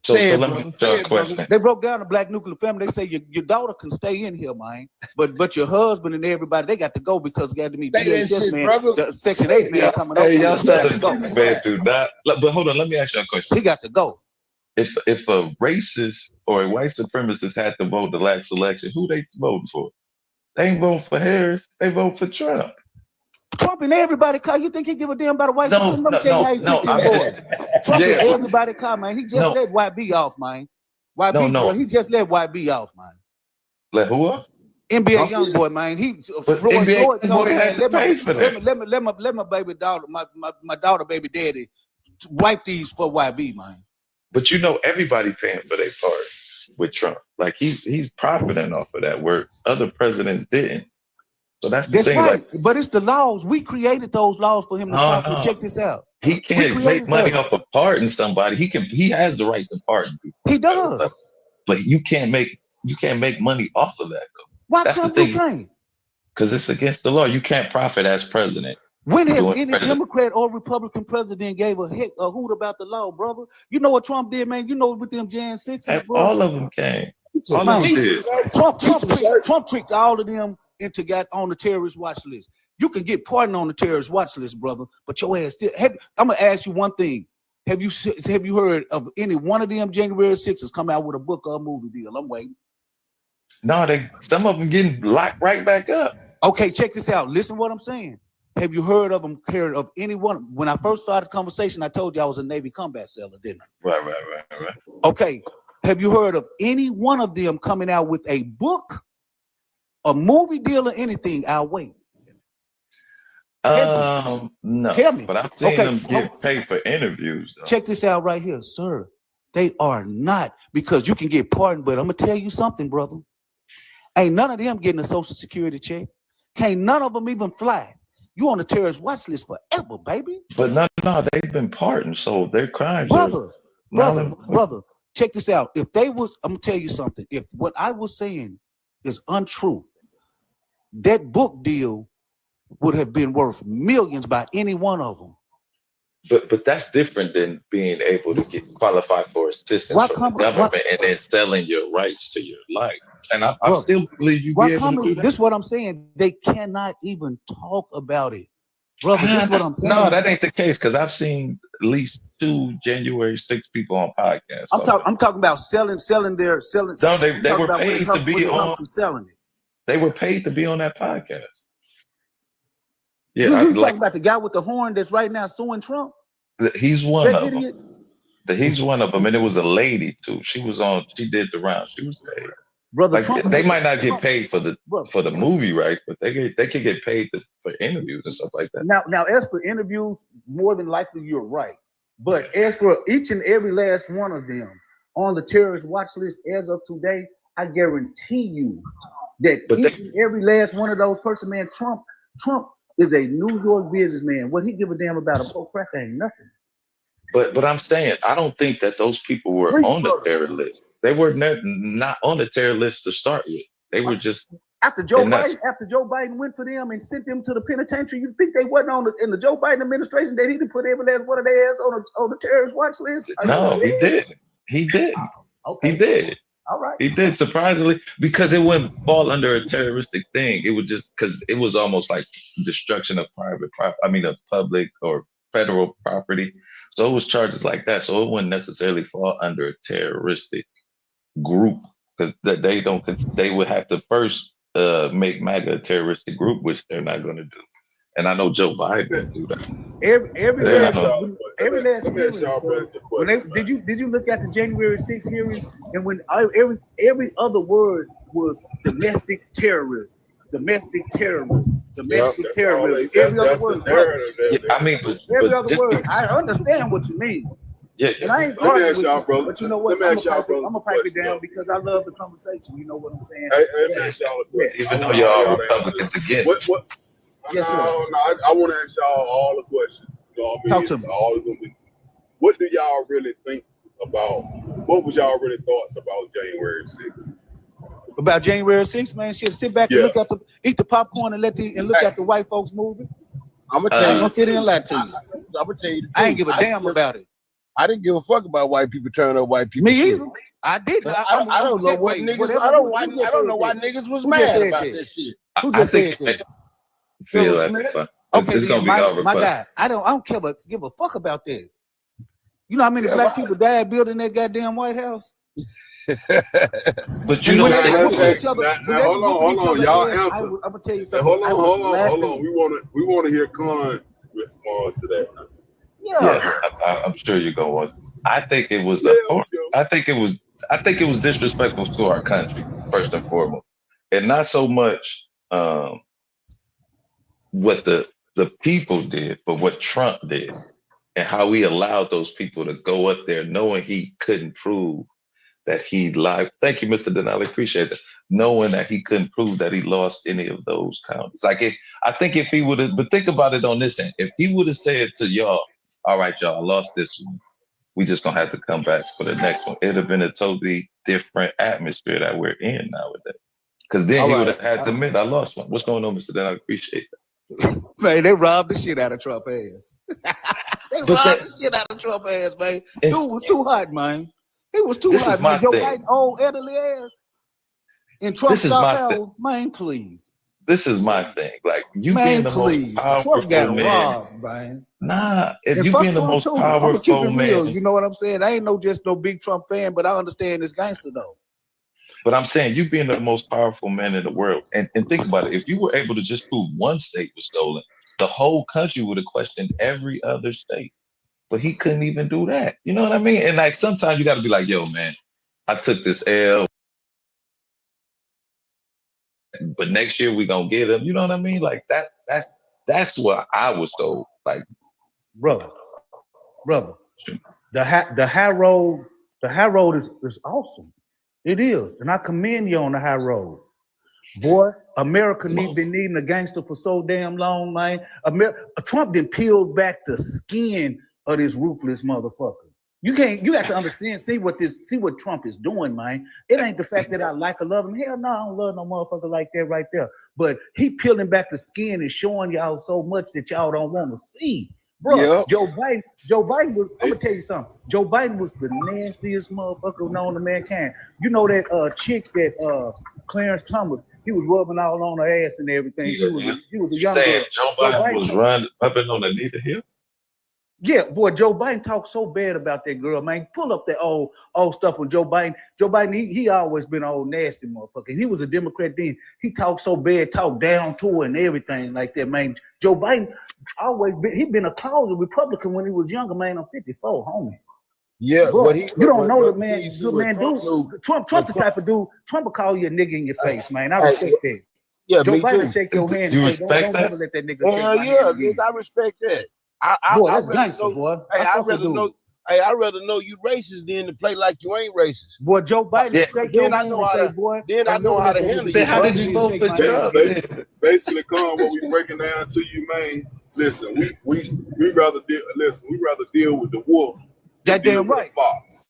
So let me ask a question. They broke down the black nuclear family. They say your daughter can stay in here, man. But your husband and everybody, they got to go because got to meet DHS, man. The Section 8 man coming up. Hey, y'all Southern man do not. But hold on, let me ask you a question. He got to go. If a racist or a white supremacist had to vote the last election, who they voting for? They ain't voting for Harris. They vote for Trump. Trump and everybody car. You think he give a damn about a white supremacy? Let me tell you how he took them boys. Trump and everybody car, man. He just let YB off, man. YB, he just let YB off, man. Let who up? NBA young boy, man. He Floyd told me, man, let my baby daughter, my daughter baby daddy wipe these for YB, man. But you know, everybody paying for their part with Trump. Like he's profiting off of that, where other presidents didn't. So that's the thing. Right. Like, but it's the laws. We created those laws for him to profit. Check this out. He can't make money off of pardon somebody. He has the right to pardon people. He does. But you can't make money off of that though. Why can't you can't? Because it's against the law. You can't profit as president. When has any Democrat or Republican president gave a hoot about the law, brother? You know what Trump did, man? You know with them Jan 6s, bro. All of them came. All of them did. Trump tricked all of them into got on the terrorist watch list. You can get pardoned on the terrorist watch list, brother, but your ass still. I'm gonna ask you one thing. Have you heard of any one of them January 6ers come out with a book or a movie deal? I'm waiting. No, some of them getting locked right back up. Okay, check this out. Listen to what I'm saying. Have you heard of anyone? When I first started the conversation, I told you I was a Navy combat sailor, didn't I? Right. Okay. Have you heard of any one of them coming out with a book, a movie deal, or anything? I'll wait. No. Tell me. But I've seen them get paid for interviews, though. Check this out right here, sir. They are not, because you can get pardoned, but I'm gonna tell you something, brother. Ain't none of them getting a Social Security check. Can't none of them even fly. You on the terrorist watch list forever, baby. But no, they've been pardoned, so their crimes. Brother, check this out. If they was, I'm gonna tell you something. If what I was saying is untrue, that book deal would have been worth millions by any one of them. But that's different than being able to get qualified for assistance from the government and then selling your rights to your life. And I still believe you be able to do that. This is what I'm saying. They cannot even talk about it. Brother, this is what I'm saying. No, that ain't the case, because I've seen at least 2 January 6 people on podcasts. I'm talking about selling. No, they were paid to be on selling it. They were paid to be on that podcast. Yeah, you talking about the guy with the horn that's right now suing Trump? He's one of them. He's one of them, and it was a lady too. She did the round. She was paid. Brother, like, they might not get paid for the movie rights, but they could get paid for interviews and stuff like that. Now, as for interviews, more than likely you're right. But as for each and every last one of them on the terrorist watch list as of today, I guarantee you that each and every last one of those person, man, Trump is a New York businessman. What he give a damn about a poke cracker ain't nothing. But I'm saying, I don't think that those people were on the terror list. They were not on the terror list to start with. They were just after Joe Biden went for them and sent them to the penitentiary. You think they wasn't in the Joe Biden administration that he did put every last one of their ass on the terrorist watch list? No, he didn't. He did. Okay. He did. All right. He did, surprisingly, because it wouldn't fall under a terroristic thing. It would just, because it was almost like destruction of of public or federal property. So it was charges like that. So it wouldn't necessarily fall under a terroristic group, because they would have to first make MAGA a terroristic group, which they're not going to do. And I know Joe Biden do that. Every last hearing. Did you look at the January 6th hearings? And when every other word was domestic terrorism. Every other word. Every other word. I understand what you mean. Yeah. And I ain't Let me ask y'all, bro. But you know what? I'm gonna pipe it down because I love the conversation. You know what I'm saying? Let me ask y'all a question. Even though y'all Republicans against what? Yes, sir. I want to ask y'all all the questions. You know what I mean? Talk to me. All of them. What do y'all really think about? What was y'all really thoughts about January 6th? About January 6th, man, shit. Sit back and eat the popcorn and look at the white folks moving. I'm gonna tell you. I'm gonna sit in and lie to you. I'm gonna tell you. I ain't give a damn about it. I didn't give a fuck about white people turning up white people. Me either. I did. I don't know what niggas. I don't know why niggas was mad about this shit. Who just said that? Feel like okay, it's gonna be over. My guy, I don't care, but give a fuck about that. You know how many black people died building that goddamn White House? But you And don't when they think whoop Okay, each other, now, when now they hold on, whoop each hold on. other Y'all ass, answer. I'm gonna tell you Now, something. hold I on, was hold on, hold on. laughing. We want to hear Con response to that. yes, Yeah, I'm sure you're going. I think it was Yeah, a we go. I think it was disrespectful to our country, first and foremost. And not so much what the people did, but what Trump did and how he allowed those people to go up there knowing he couldn't prove that he lied. Thank you, Mr. Denali. Appreciate that. Knowing that he couldn't prove that he lost any of those counties. I think if he would have, but think about it on this end. If he would have said to y'all, all right, y'all, I lost this one. We just gonna have to come back for the next one. It'd have been a totally different atmosphere that we're in nowadays. Because then all he would right. have had to admit, I lost one. What's going on, Mr. Denali? Appreciate that. Man, they robbed the shit out of Trump ass. They But robbed that, the shit out of Trump ass, man. Dude it's, was too hot, man. He was too this hot, is my man. Joe thing. Biden, old elderly ass, and Trump This is stopped my thing. out. Man, please. This is my thing. Like you being Man, the most please. Trump powerful got man. robbed, man. Nah, if And you fuck being the Trump most too. I'm gonna keep it powerful real. man, You know what I'm saying? I ain't just no big Trump fan, but I understand this gangster though. but I'm saying you being the most powerful man in the world, and think about it. If you were able to just prove one state was stolen, the whole country would have questioned every other state. But he couldn't even do that. You know what I mean? And like sometimes you got to be like, yo, man, I took this L, but next year we gonna get him. You know what I mean? Like that's what I was told. Like, Brother. The high road is awesome. It is. And I commend you on the high road. Boy, America been needing a gangster for so damn long, man. Trump done peeled back the skin of this ruthless motherfucker. You got to understand, see what Trump is doing, man. It ain't the fact that I like or love him. Hell no, I don't love no motherfucker like that right there. But he peeling back the skin and showing y'all so much that y'all don't want to see. Bro, Yep. Joe Biden was, I'm gonna tell you something. Joe Biden was the nastiest motherfucker known to mankind. You know that chick that Clarence Thomas, he was rubbing all on her ass and everything. She was a young girl. saying Joe Biden was rubbing on Anita Hill? Yeah, boy, Joe Biden talked so bad about that girl, man. Pull up that old stuff with Joe Biden. Joe Biden, he always been an old nasty motherfucker. He was a Democrat then. He talked so bad, talked down to her and everything like that, man. Joe Biden he been a closet Republican when he was younger, man. I'm 54, homie. Yeah, Bro, you don't know the man, good man, Trump dude. Trump the type of dude. Trump will call you a nigga in your face, man. I Hey, respect that. Yeah, Joe me Biden too. shake your hand You and say, respect don't that? never let that nigga shake Hell my yeah, hand again. I respect that. Boy, I that's rather gangster, know, boy. Hey, I I fuck with rather dude. know. Hey, I rather know you racist than to play like you ain't racist. Boy, Joe Biden Yeah. shake your Then I hand know and how say, to. boy, Then I don't know never how let to that handle nigga you. Then how get did my you hand vote shake for my hand Trump? again. Then? Basically, Con, what we breaking down to you, man. Listen, we rather deal with the wolf than deal Goddamn with right. the fox.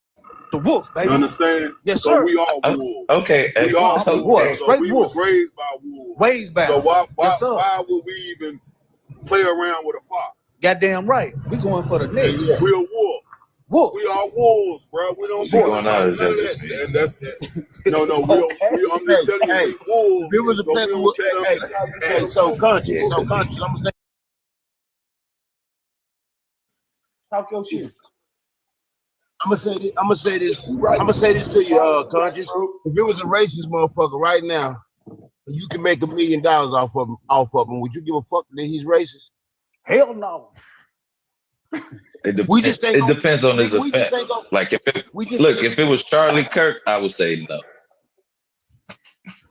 The wolf, You baby. understand? Yes, So sir. we all wolves. Okay, We all I'm a wolves. wolf, So straight we wolf. was raised by wolves. Ways bound. So Yes, sir. why would we even play around with a fox? Goddamn right. We going for the neck. We're a wolf. Wolf. We are wolves, bro. We don't what's he care going about on? none of Is that just that. me? And that's that. No, Okay. I'm just telling you, we wolves. If it was a So we pepper, don't care hey, so conscious, Yeah, so conscious. I'm gonna say, Talk your shit. I'm gonna say this to you, conscious. If it was a racist motherfucker right now, you can make $1 million off of him. Would you give a fuck that he's racist? Hell no. We just ain't it gonna, depends on his we just effect. ain't gonna, Like we just, if it was Charlie Kirk, I would say no.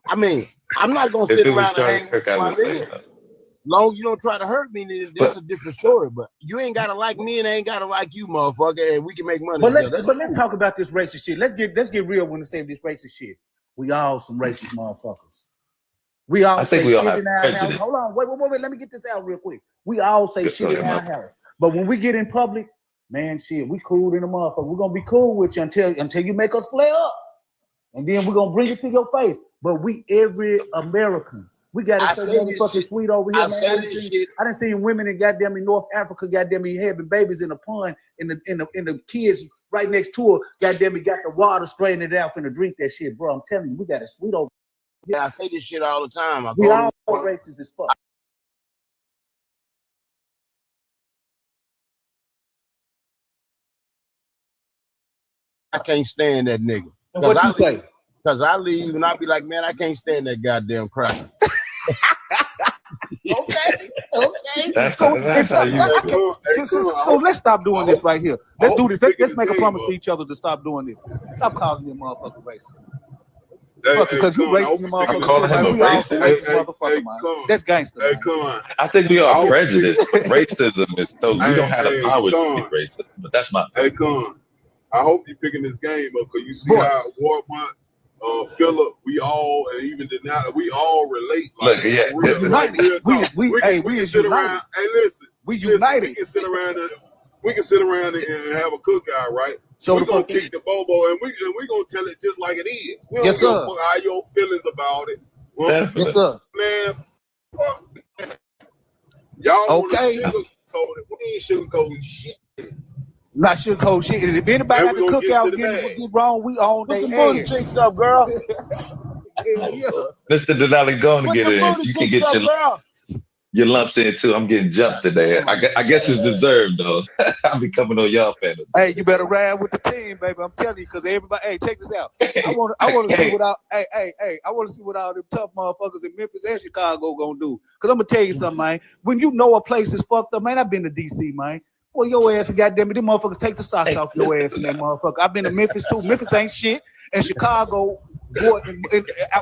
I mean, I'm not gonna If sit it was around and Charlie hang Kirk, with I my would say nigga. no. Long as you don't try to hurt me, then that's But a different story. But you ain't gotta like me and I ain't gotta like you, motherfucker, and we can make money But together. let's talk about this racist shit. Let's get real when we say this racist shit. We all some racist motherfuckers. We all I think say we all shit have in our house. prejudice. Hold on, wait. Let me get this out real quick. We all say Go shit in ahead, our man. house. But when we get in public, man, shit, we cool in the motherfucker. We're gonna be cool with you until you make us flare up. And then we're gonna bring it to your face. But we every American. We got it so motherfucking sweet over here, man. I done seen women in goddamn in North Africa, goddamn having babies in a pond in the kids right next to her, goddamn got the water straining it out finna drink that shit, bro. I'm telling you, we got it sweet over. Yeah, I say this shit all the time. We all racist as fuck. I can't stand that nigga. And what you say? Because I leave and I be like, man, I can't stand that goddamn crowd. Okay. That's So, how you feel. so let's stop doing this right here. Let's do this. Let's make a promise to each other to stop doing this. Stop calling them motherfucking racist. Because you racist, motherfucker. calling him a We all racist. racist, motherfucker, man. That's gangster. Hey, man. come on. I think we are prejudiced. Racism is so we Hey, don't have the hey, power to come be on. racist. But that's my Hey, Con, I hope you're picking this game up because you see Boy. how Warmont, Phillip, we all, and even Denali, we all relate. Like, Look, yeah. real, like, United. real talk. We can is sit united. around. Hey, listen. We Listen, united. we can sit around and have a cookout, right? So We're the gonna fuck kick the bobo and we gonna tell it just like it is. We don't Yes, give sir. a fuck how your feelings about it. Well, Definitely. Yes, sir. man, fuck. Y'all Okay. wanna sugarcoat it. We ain't sugarcoating shit. Not sugarcoat shit. If anybody And at we the gonna get cookout to the get bag. wrong, we on Put the their booty ass. cheeks up, girl. Yeah. Mr. Denali, go on and Put get the it in. booty You can cheeks get up, girl. your lumps in too. I'm getting jumped today. I guess it's deserved though. I'll be coming on y'all panel. Hey, you better ride with the team, baby. I'm telling you, because everybody. Hey, check this out. I want to see what all. Hey. I want to see what all them tough motherfuckers in Memphis and Chicago gonna do. Cause I'm gonna tell you something, man. When you know a place is fucked up, man. I've been to DC, man. Well, your ass, goddamn it, them motherfuckers take the socks off your ass in that motherfucker. I've been to Memphis too. Memphis ain't shit, and Chicago. Boy,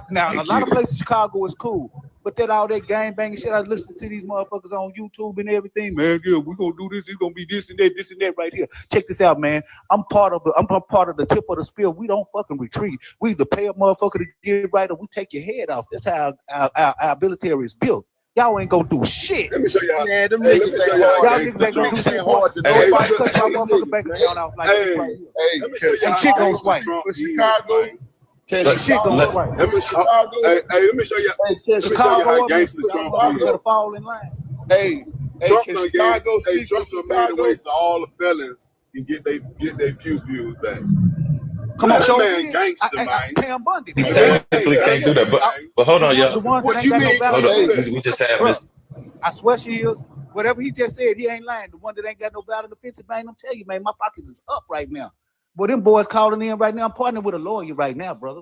now a lot of places Chicago is cool, but that all that gang banging shit. I listen to these motherfuckers on YouTube and everything, man. Yeah, we gonna do this. It's gonna be this and that right here. Check this out, man. I'm part of the tip of the spear. We don't fucking retreat. We either pay a motherfucker to get right or we take your head off. That's how our military is built. Y'all ain't gonna do shit. Let me show you how. Man, them Hey, let niggas me show ain't you how hard. Y'all gangster niggas ain't gonna do Trump shit. is. hard to Boy, Hey, if I hey, cut y'all hey, motherfucking bank account off like this right here. Hey, let me show you Some how shit gonna gangster swing. Trump For is, Chicago, man. can Look, Shit gonna look. swing. Let me show. Hey, let me show you. Hey, can Let me show you Chicago how up gangster there, Trump y'all is. better fall in line. hey, Trump can done Chicago gave, hey, speak for Trump done made Chicago? a way so all the felons can get their pew-pews back. Come on, That show man me. gangster, man. Pam Bundy. You technically can't do that. But hold on, The y'all. ones What that you ain't got mean? no Hold value. on. Hey. We just have Bruh, Miss. I swear she is. Whatever he just said, he ain't lying. The one that ain't got no value defensive, man, I'm telling you, man, my pockets is up right now. Boy, them boys calling in right now. I'm partnering with a lawyer right now, brother.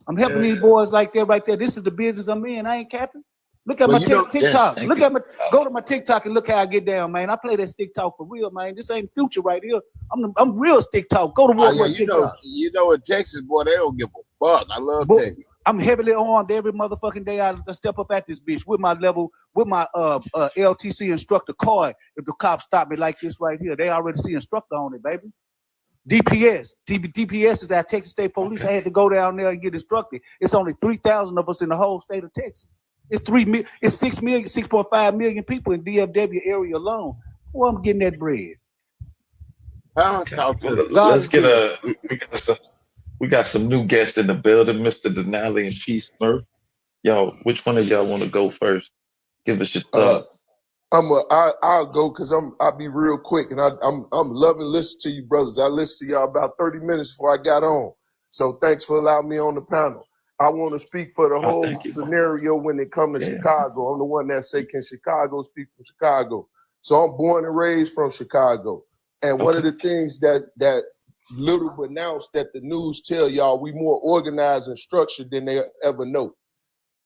I'm helping these boys like that right there. This is the business I'm in. I ain't capping. Look at Well, my you know- TikTok. Yes, Look thank at my go to my TikTok and look how I get down, man. I play that stick talk for real, man. This ain't future right here. I'm real stick talk. Go to Oh, yeah, Walmart TikTok. you know, in Texas, boy, they don't give a fuck. I love Boy, Texas. I'm heavily armed every motherfucking day. I step up at this bitch with my LTC instructor card. If the cops stop me like this right here, they already see instructor on it, baby. DPS is our Texas State Police. Okay. I had to go down there and get instructed. It's only 3,000 of us in the whole state of Texas. It's 6.5 million people in DFW area alone. Well, I'm getting that bread. Okay. Let's get we got some new guests in the building, Mr. Denali and P. Smurf. Y'all, which one of y'all want to go first? Give us your thoughts. I'll go because I'll be real quick, and I'm loving listening to you brothers. I listened to y'all about 30 minutes before I got on, so thanks for allowing me on the panel. I want to speak for the whole thank you. scenario when it comes to Chicago. I'm the one that say, can Chicago speak from Chicago? So I'm born and raised from Chicago, and one of the things that little pronounced that the news tell y'all, we more organized and structured than they ever know.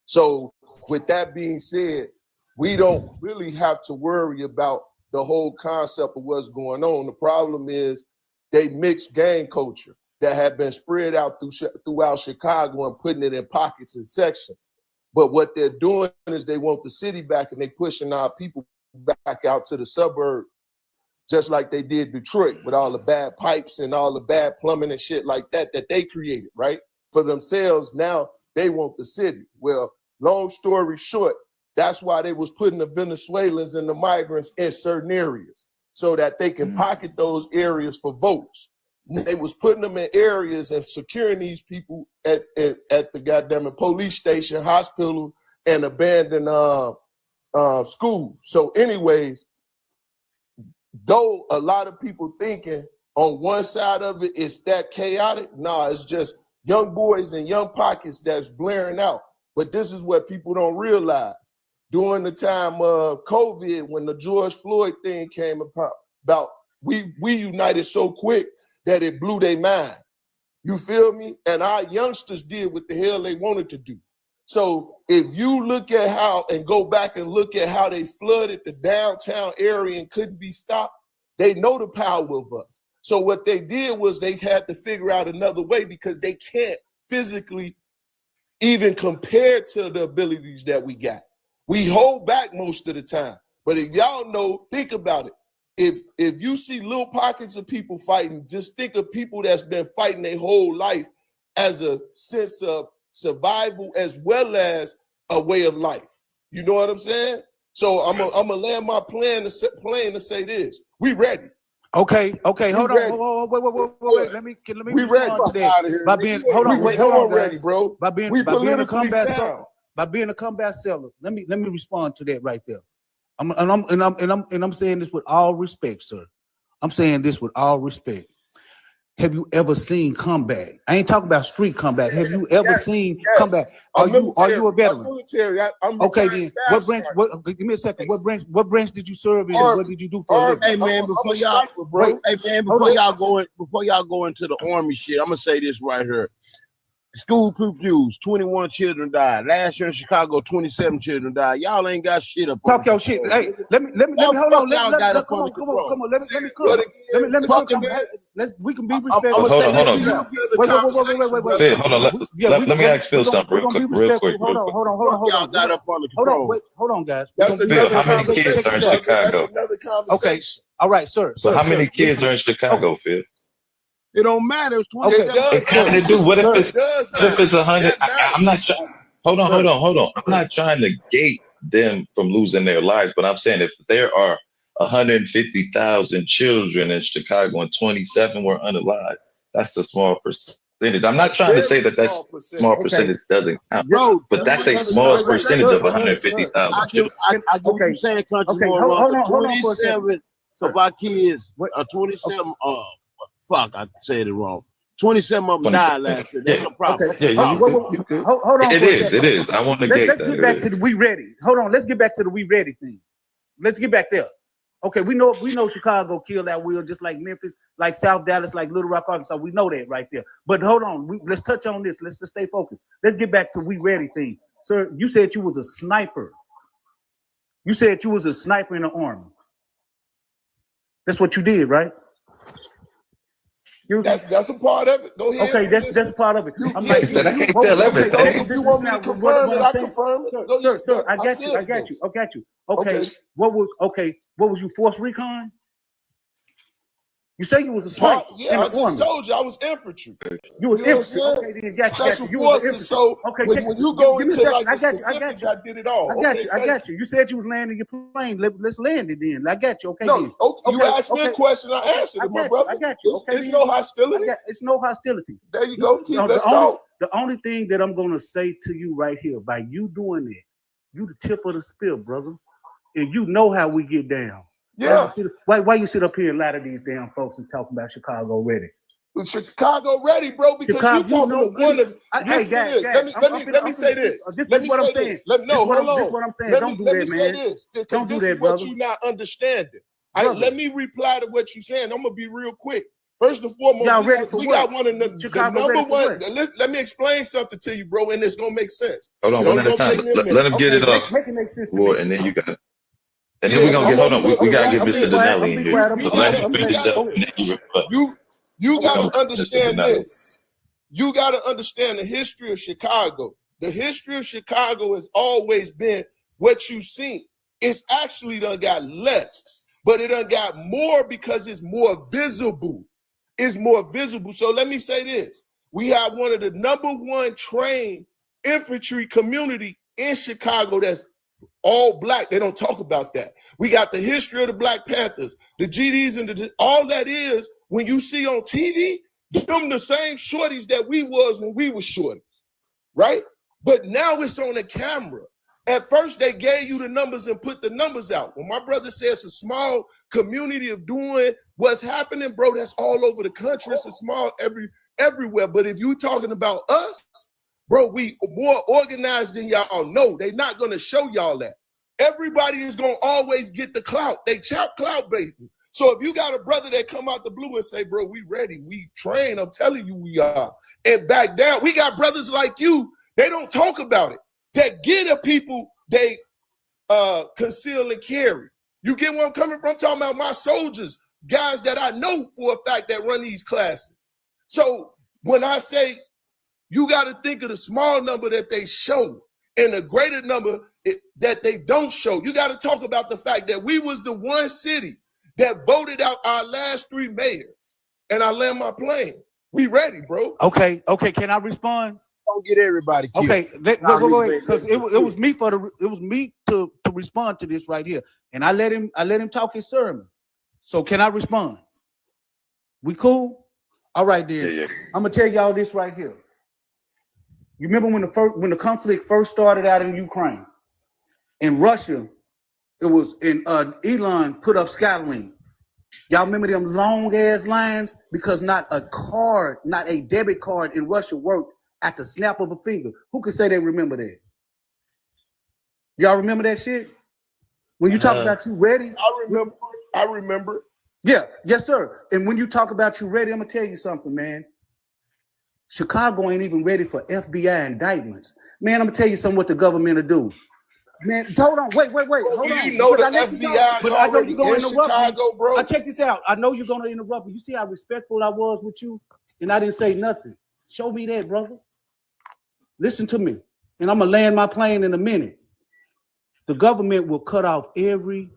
So with that being said, we don't really have to worry about the whole concept of what's going on. The problem is they mix gang culture that have been spread out throughout Chicago and putting it in pockets and sections. But what they're doing is they want the city back, and they pushing our people back out to the suburb, just like they did Detroit with all the bad pipes and all the bad plumbing and shit like that they created, right? For themselves, now they want the city. Well, long story short, that's why they was putting the Venezuelans and the migrants in certain areas so that they can pocket those areas for votes. They was putting them in areas and securing these people at the goddamn police station, hospital, and abandoned school. So anyways, though a lot of people thinking on one side of it is that chaotic, nah, it's just young boys and young pockets that's blaring out. But this is what people don't realize. During the time of COVID, when the George Floyd thing came about, we united so quick that it blew their mind. You feel me? And our youngsters did what the hell they wanted to do. So if you look at how and go back and look at how they flooded the downtown area and couldn't be stopped, they know the power of us. So what they did was they had to figure out another way because they can't physically even compare to the abilities that we got. We hold back most of the time. But if y'all know, think about it. If you see little pockets of people fighting, just think of people that's been fighting their whole life as a sense of survival as well as a way of life. You know what I'm saying? So I'm gonna land my plane to say this: we ready. Okay, hold ready. on, wait. Let me We ready. respond to that. By being, hold on, we guys. ready, bro. By being a combat seller, let me respond to that right there. I'm saying this with all respect, sir. I'm saying this with all respect. Have you ever seen combat? I ain't talking about street combat. Have you ever seen combat? Are you a veteran? I'm military. I'm okay, then what branch? Give me a second. What branch did you serve in? What did you do for a living? Hey man, before y'all go into the army shit, I'm gonna say this right here. School pupils, 21 children died. Last year in Chicago, 27 children died. Y'all ain't got shit up. Talk your shit. Hey, let me hold on. Come on. Let me cook. We can be respectful. Hold on. Wait. Phil, hold on. Let me ask Phil something real quick. Hold on. Y'all got up under control. Hold on, guys. Phil, how many kids are in Chicago? That's another conversation. Okay. All right, sir. So how many kids are in Chicago, Phil? It don't matter. It's 20. It's nothing to do. What if it's 100? I'm not trying. Hold on. I'm not trying to gate them from losing their lives, but I'm saying if there are 150,000 children in Chicago and 27 were unalive, that's a small percentage. I'm not trying to say that small percentage doesn't count, but that's a small percentage of 150,000 children. I get what you're saying, country. Hold on. 27 of our kids are 27. Fuck, I said it wrong. 27 of them died last year. That's a problem. Okay. Hold on. It is. I want to let's get back to the we ready. Hold on. Let's get back to the we ready thing. Let's get back there. Okay, we know Chicago killed that will just like Memphis, like South Dallas, like Little Rock, Arkansas. We know that right there. But hold on. Let's touch on this. Let's just stay focused. Let's get back to we ready thing. Sir, you said you was a sniper. You said you was a sniper in the army. That's what you did, right? That's a part of it. Go ahead. Okay, that's a part of it. I'm like, I can't tell everything. If you want me to confirm it, I confirm it. Sir, I got you. Okay. What was you, Force Recon? You say you was a sniper. Yeah, I just told you I was infantry. You was infantry. Okay, then got you. Special forces. So when you go into like the specifics, I did it all. I got you. You said you was landing your plane. Let's land it then. I got you. Okay. No, you asked me a question. I answered it, my brother. I got you. Okay. It's no hostility. It's no hostility. There you go. Let's go. The only thing that I'm gonna say to you right here, by you doing it, you the tip of the spear, brother, and you know how we get down. Yeah. Why you sit up here and lie to these damn folks and talk about Chicago ready? Chicago ready, bro, because you're talking to one of. Let me say this. This is what I'm saying. Don't do that, man. Don't do that, brother. What you're not understanding. Let me reply to what you're saying. I'm gonna be real quick. First and foremost, we got one of the number one. Let me explain something to you, bro, and it's gonna make sense. Hold on, one at a time. Let him get it off, Lord, and then you got. And then we're gonna get. Hold on, we gotta get Mr. Donnelly in here. You gotta understand this. You gotta understand the history of Chicago. The history of Chicago has always been what you've seen. It's actually done got less, but it done got more because it's more visible. It's more visible. So let me say this. We have one of the number one trained infantry community in Chicago that's all black. They don't talk about that. We got the history of the Black Panthers, the GDs, and all that is when you see on TV, them the same shorties that we was when we were shorties, right? But now it's on the camera. At first, they gave you the numbers and put the numbers out. When my brother says a small community of doing what's happening, bro, that's all over the country. It's a small everywhere. But if you talking about us, bro, we more organized than y'all know. They not going to show y'all that. Everybody is going to always get the clout. They clout, baby. So if you got a brother that come out the blue and say, bro, we ready, we train, I'm telling you we are, and back down, we got brothers like you, they don't talk about it, that get the people they conceal and carry. You get where I'm coming from? I'm talking about my soldiers, guys that I know for a fact that run these classes. So when I say you got to think of the small number that they show and the greater number that they don't show, you got to talk about the fact that we was the one city that voted out our last 3 mayors. And I land my plane. We ready, bro. Okay, can I respond? Don't get everybody killed. Okay, wait, because it was me to respond to this right here, and I let him talk his sermon. So can I respond? We cool? All right, then. Yeah. I'm gonna tell y'all this right here. You remember when the conflict first started out in Ukraine, in Russia, it was in Elon put up Skylink. Y'all remember them long ass lines because not a debit card in Russia worked at the snap of a finger. Who could say they remember that? Y'all remember that shit? When you talk about you ready? I remember. Yeah, yes, sir. And when you talk about you ready, I'm gonna tell you something, man. Chicago ain't even ready for FBI indictments. Man, I'm gonna tell you something what the government will do. Man, hold on, wait, hold on. You know the FBI is already in Chicago, bro. Check this out. I know you're gonna interrupt me. You see how respectful I was with you, and I didn't say nothing. Show me that, brother. Listen to me, and I'm gonna land my plane in a minute. The government will cut off every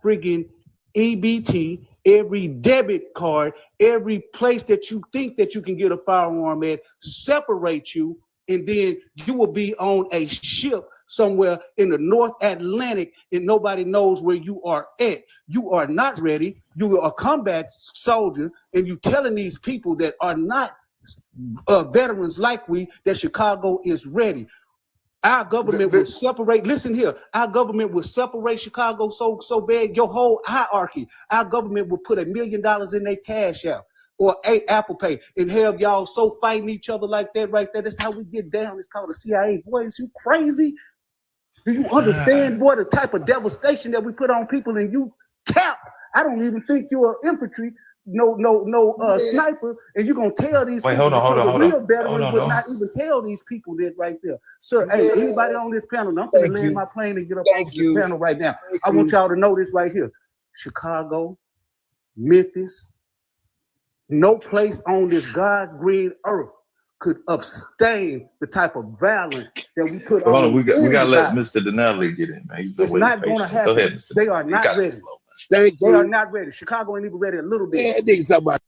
friggin' EBT, every debit card, every place that you think that you can get a firearm at, separate you, and then you will be on a ship somewhere in the North Atlantic and nobody knows where you are at. You are not ready. You are a combat soldier, and you telling these people that are not veterans like we that Chicago is ready. Our government will separate. Listen here. Our government will separate Chicago so bad. Your whole hierarchy. Our government will put $1 million in their cash out or Apple Pay and have y'all so fighting each other like that right there. That's how we get down. It's called the CIA. Boy, is you crazy? Do you understand, boy, the type of devastation that we put on people and you cap? I don't even think you're infantry. No sniper, and you're gonna tell these people. Hold on. Real veteran would not even tell these people that right there. Sir, hey, anybody on this panel, I'm gonna land my plane and get up off this panel right now. I want y'all to know this right here. Chicago, Memphis, no place on this God's green earth could abstain the type of violence that we put on. We gotta let Mr. Denali get in, man. It's not gonna happen. Go ahead, Mr. They are not ready. They are not ready. Chicago ain't even ready a little bit. Yeah, niggas talking about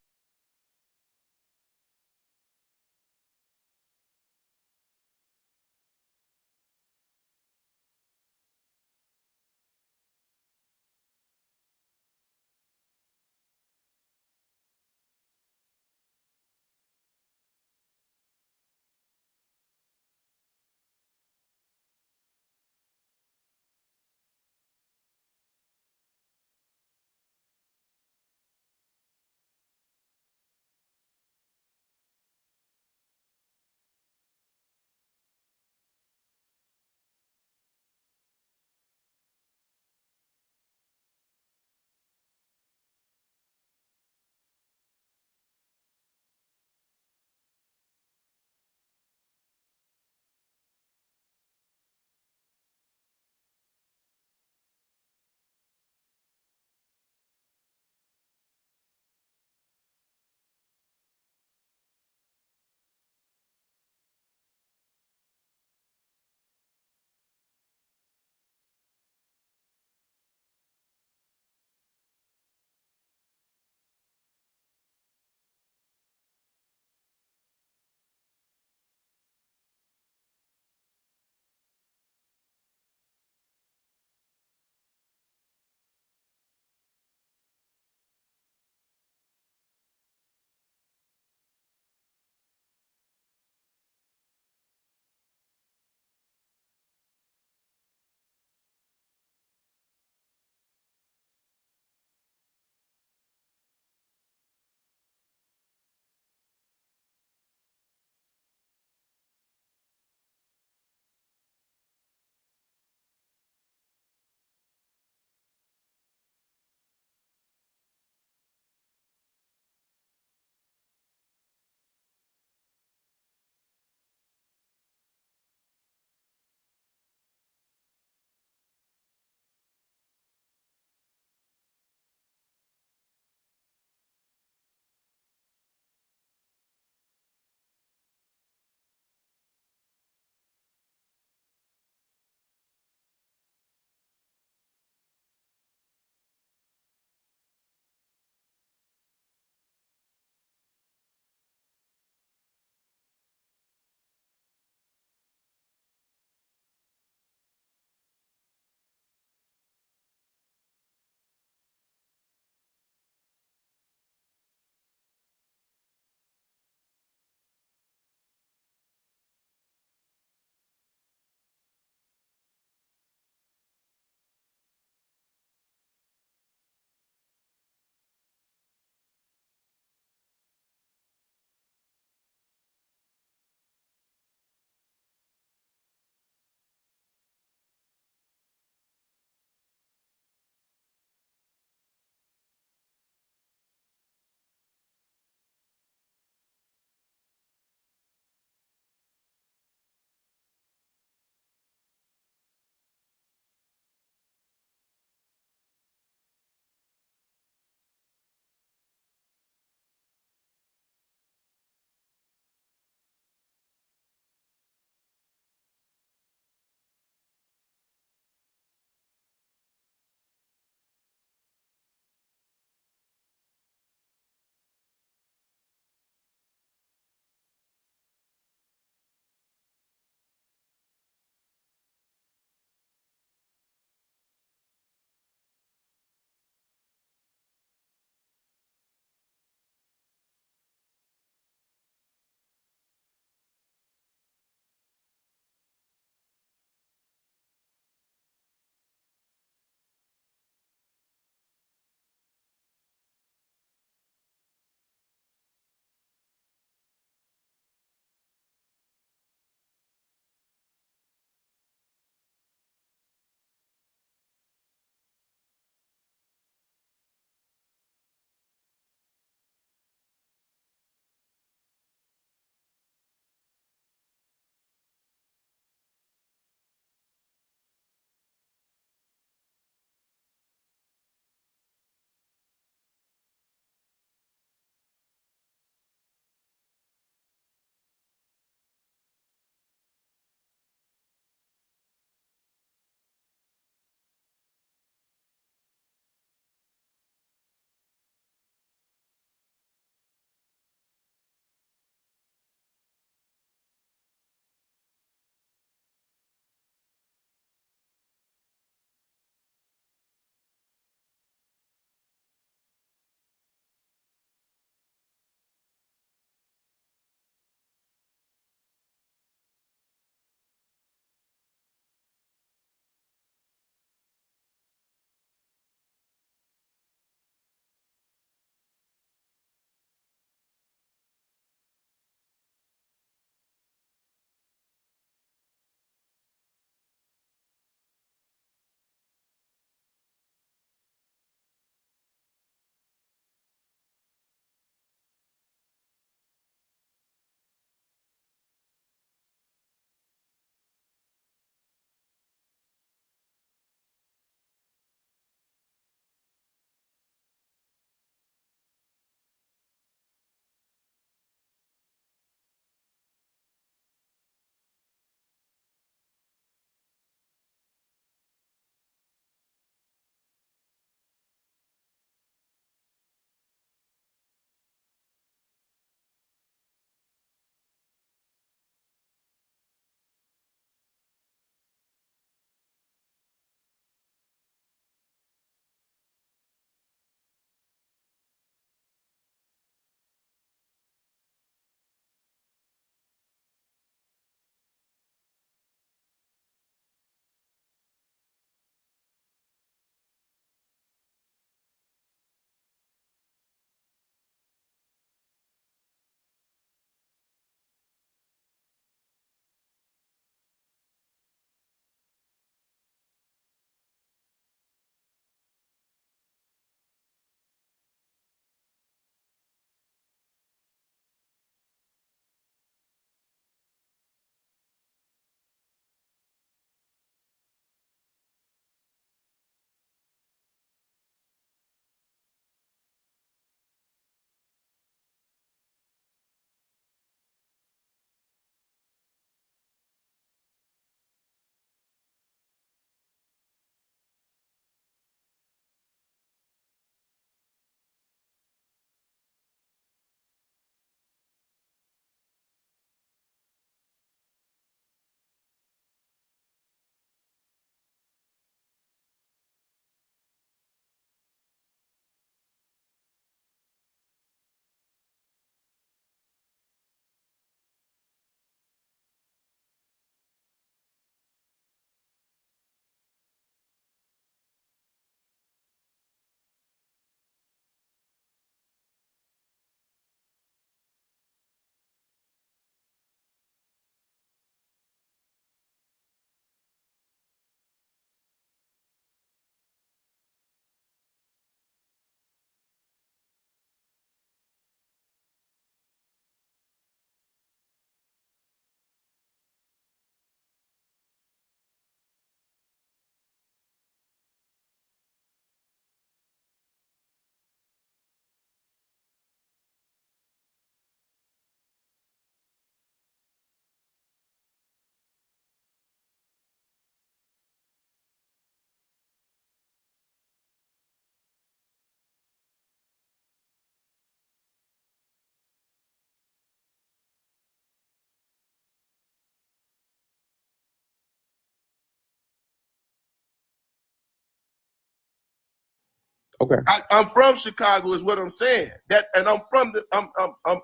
Okay. I'm from Chicago, is what I'm saying. And I'm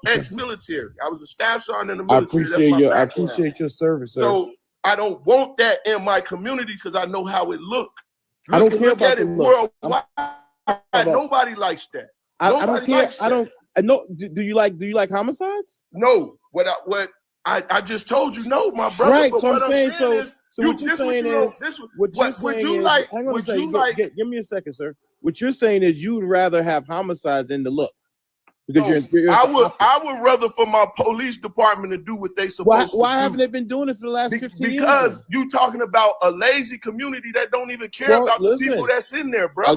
ex-military. I was a staff sergeant in the I military. appreciate your service, sir. So I don't want that in my community because I know how it look. I don't care Look about at it the look. worldwide. Nobody likes that. I don't Nobody care. likes I don't. that. No. Do you like homicides? No. What I just told you, no, my brother. Right. But So I'm what saying, is, what you're saying is, hang on a second. Give me a second, sir. What you're saying is you'd rather have homicides than the look. Because I would rather for my police department to do what they supposed to do. Why haven't they been doing it for the last 15 years? Because you talking about a lazy community that don't even care about the people that's in there, bro.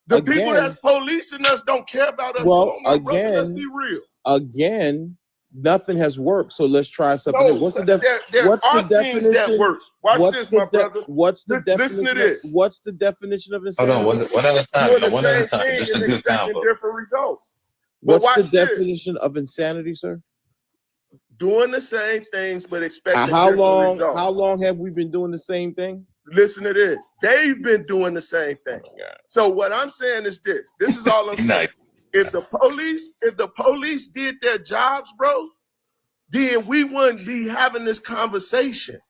The people that's policing us don't care about us. Well, brother, let's be real. Again, nothing has worked. So let's try something. No, what's the there are things that work. Watch this, my brother. What's the definition? Listen to this. What's the definition of insanity? Hold on, one at a time. Doing the One at a same time. thing Just a and good expecting combo. different results. What's the definition of insanity, sir? Doing the same things but expecting how different long? results. How long have we been doing the same thing? Listen to this. They've been doing the same thing. So what I'm saying is this. This is all I'm saying. If the police did their jobs, bro, then we wouldn't be having this conversation.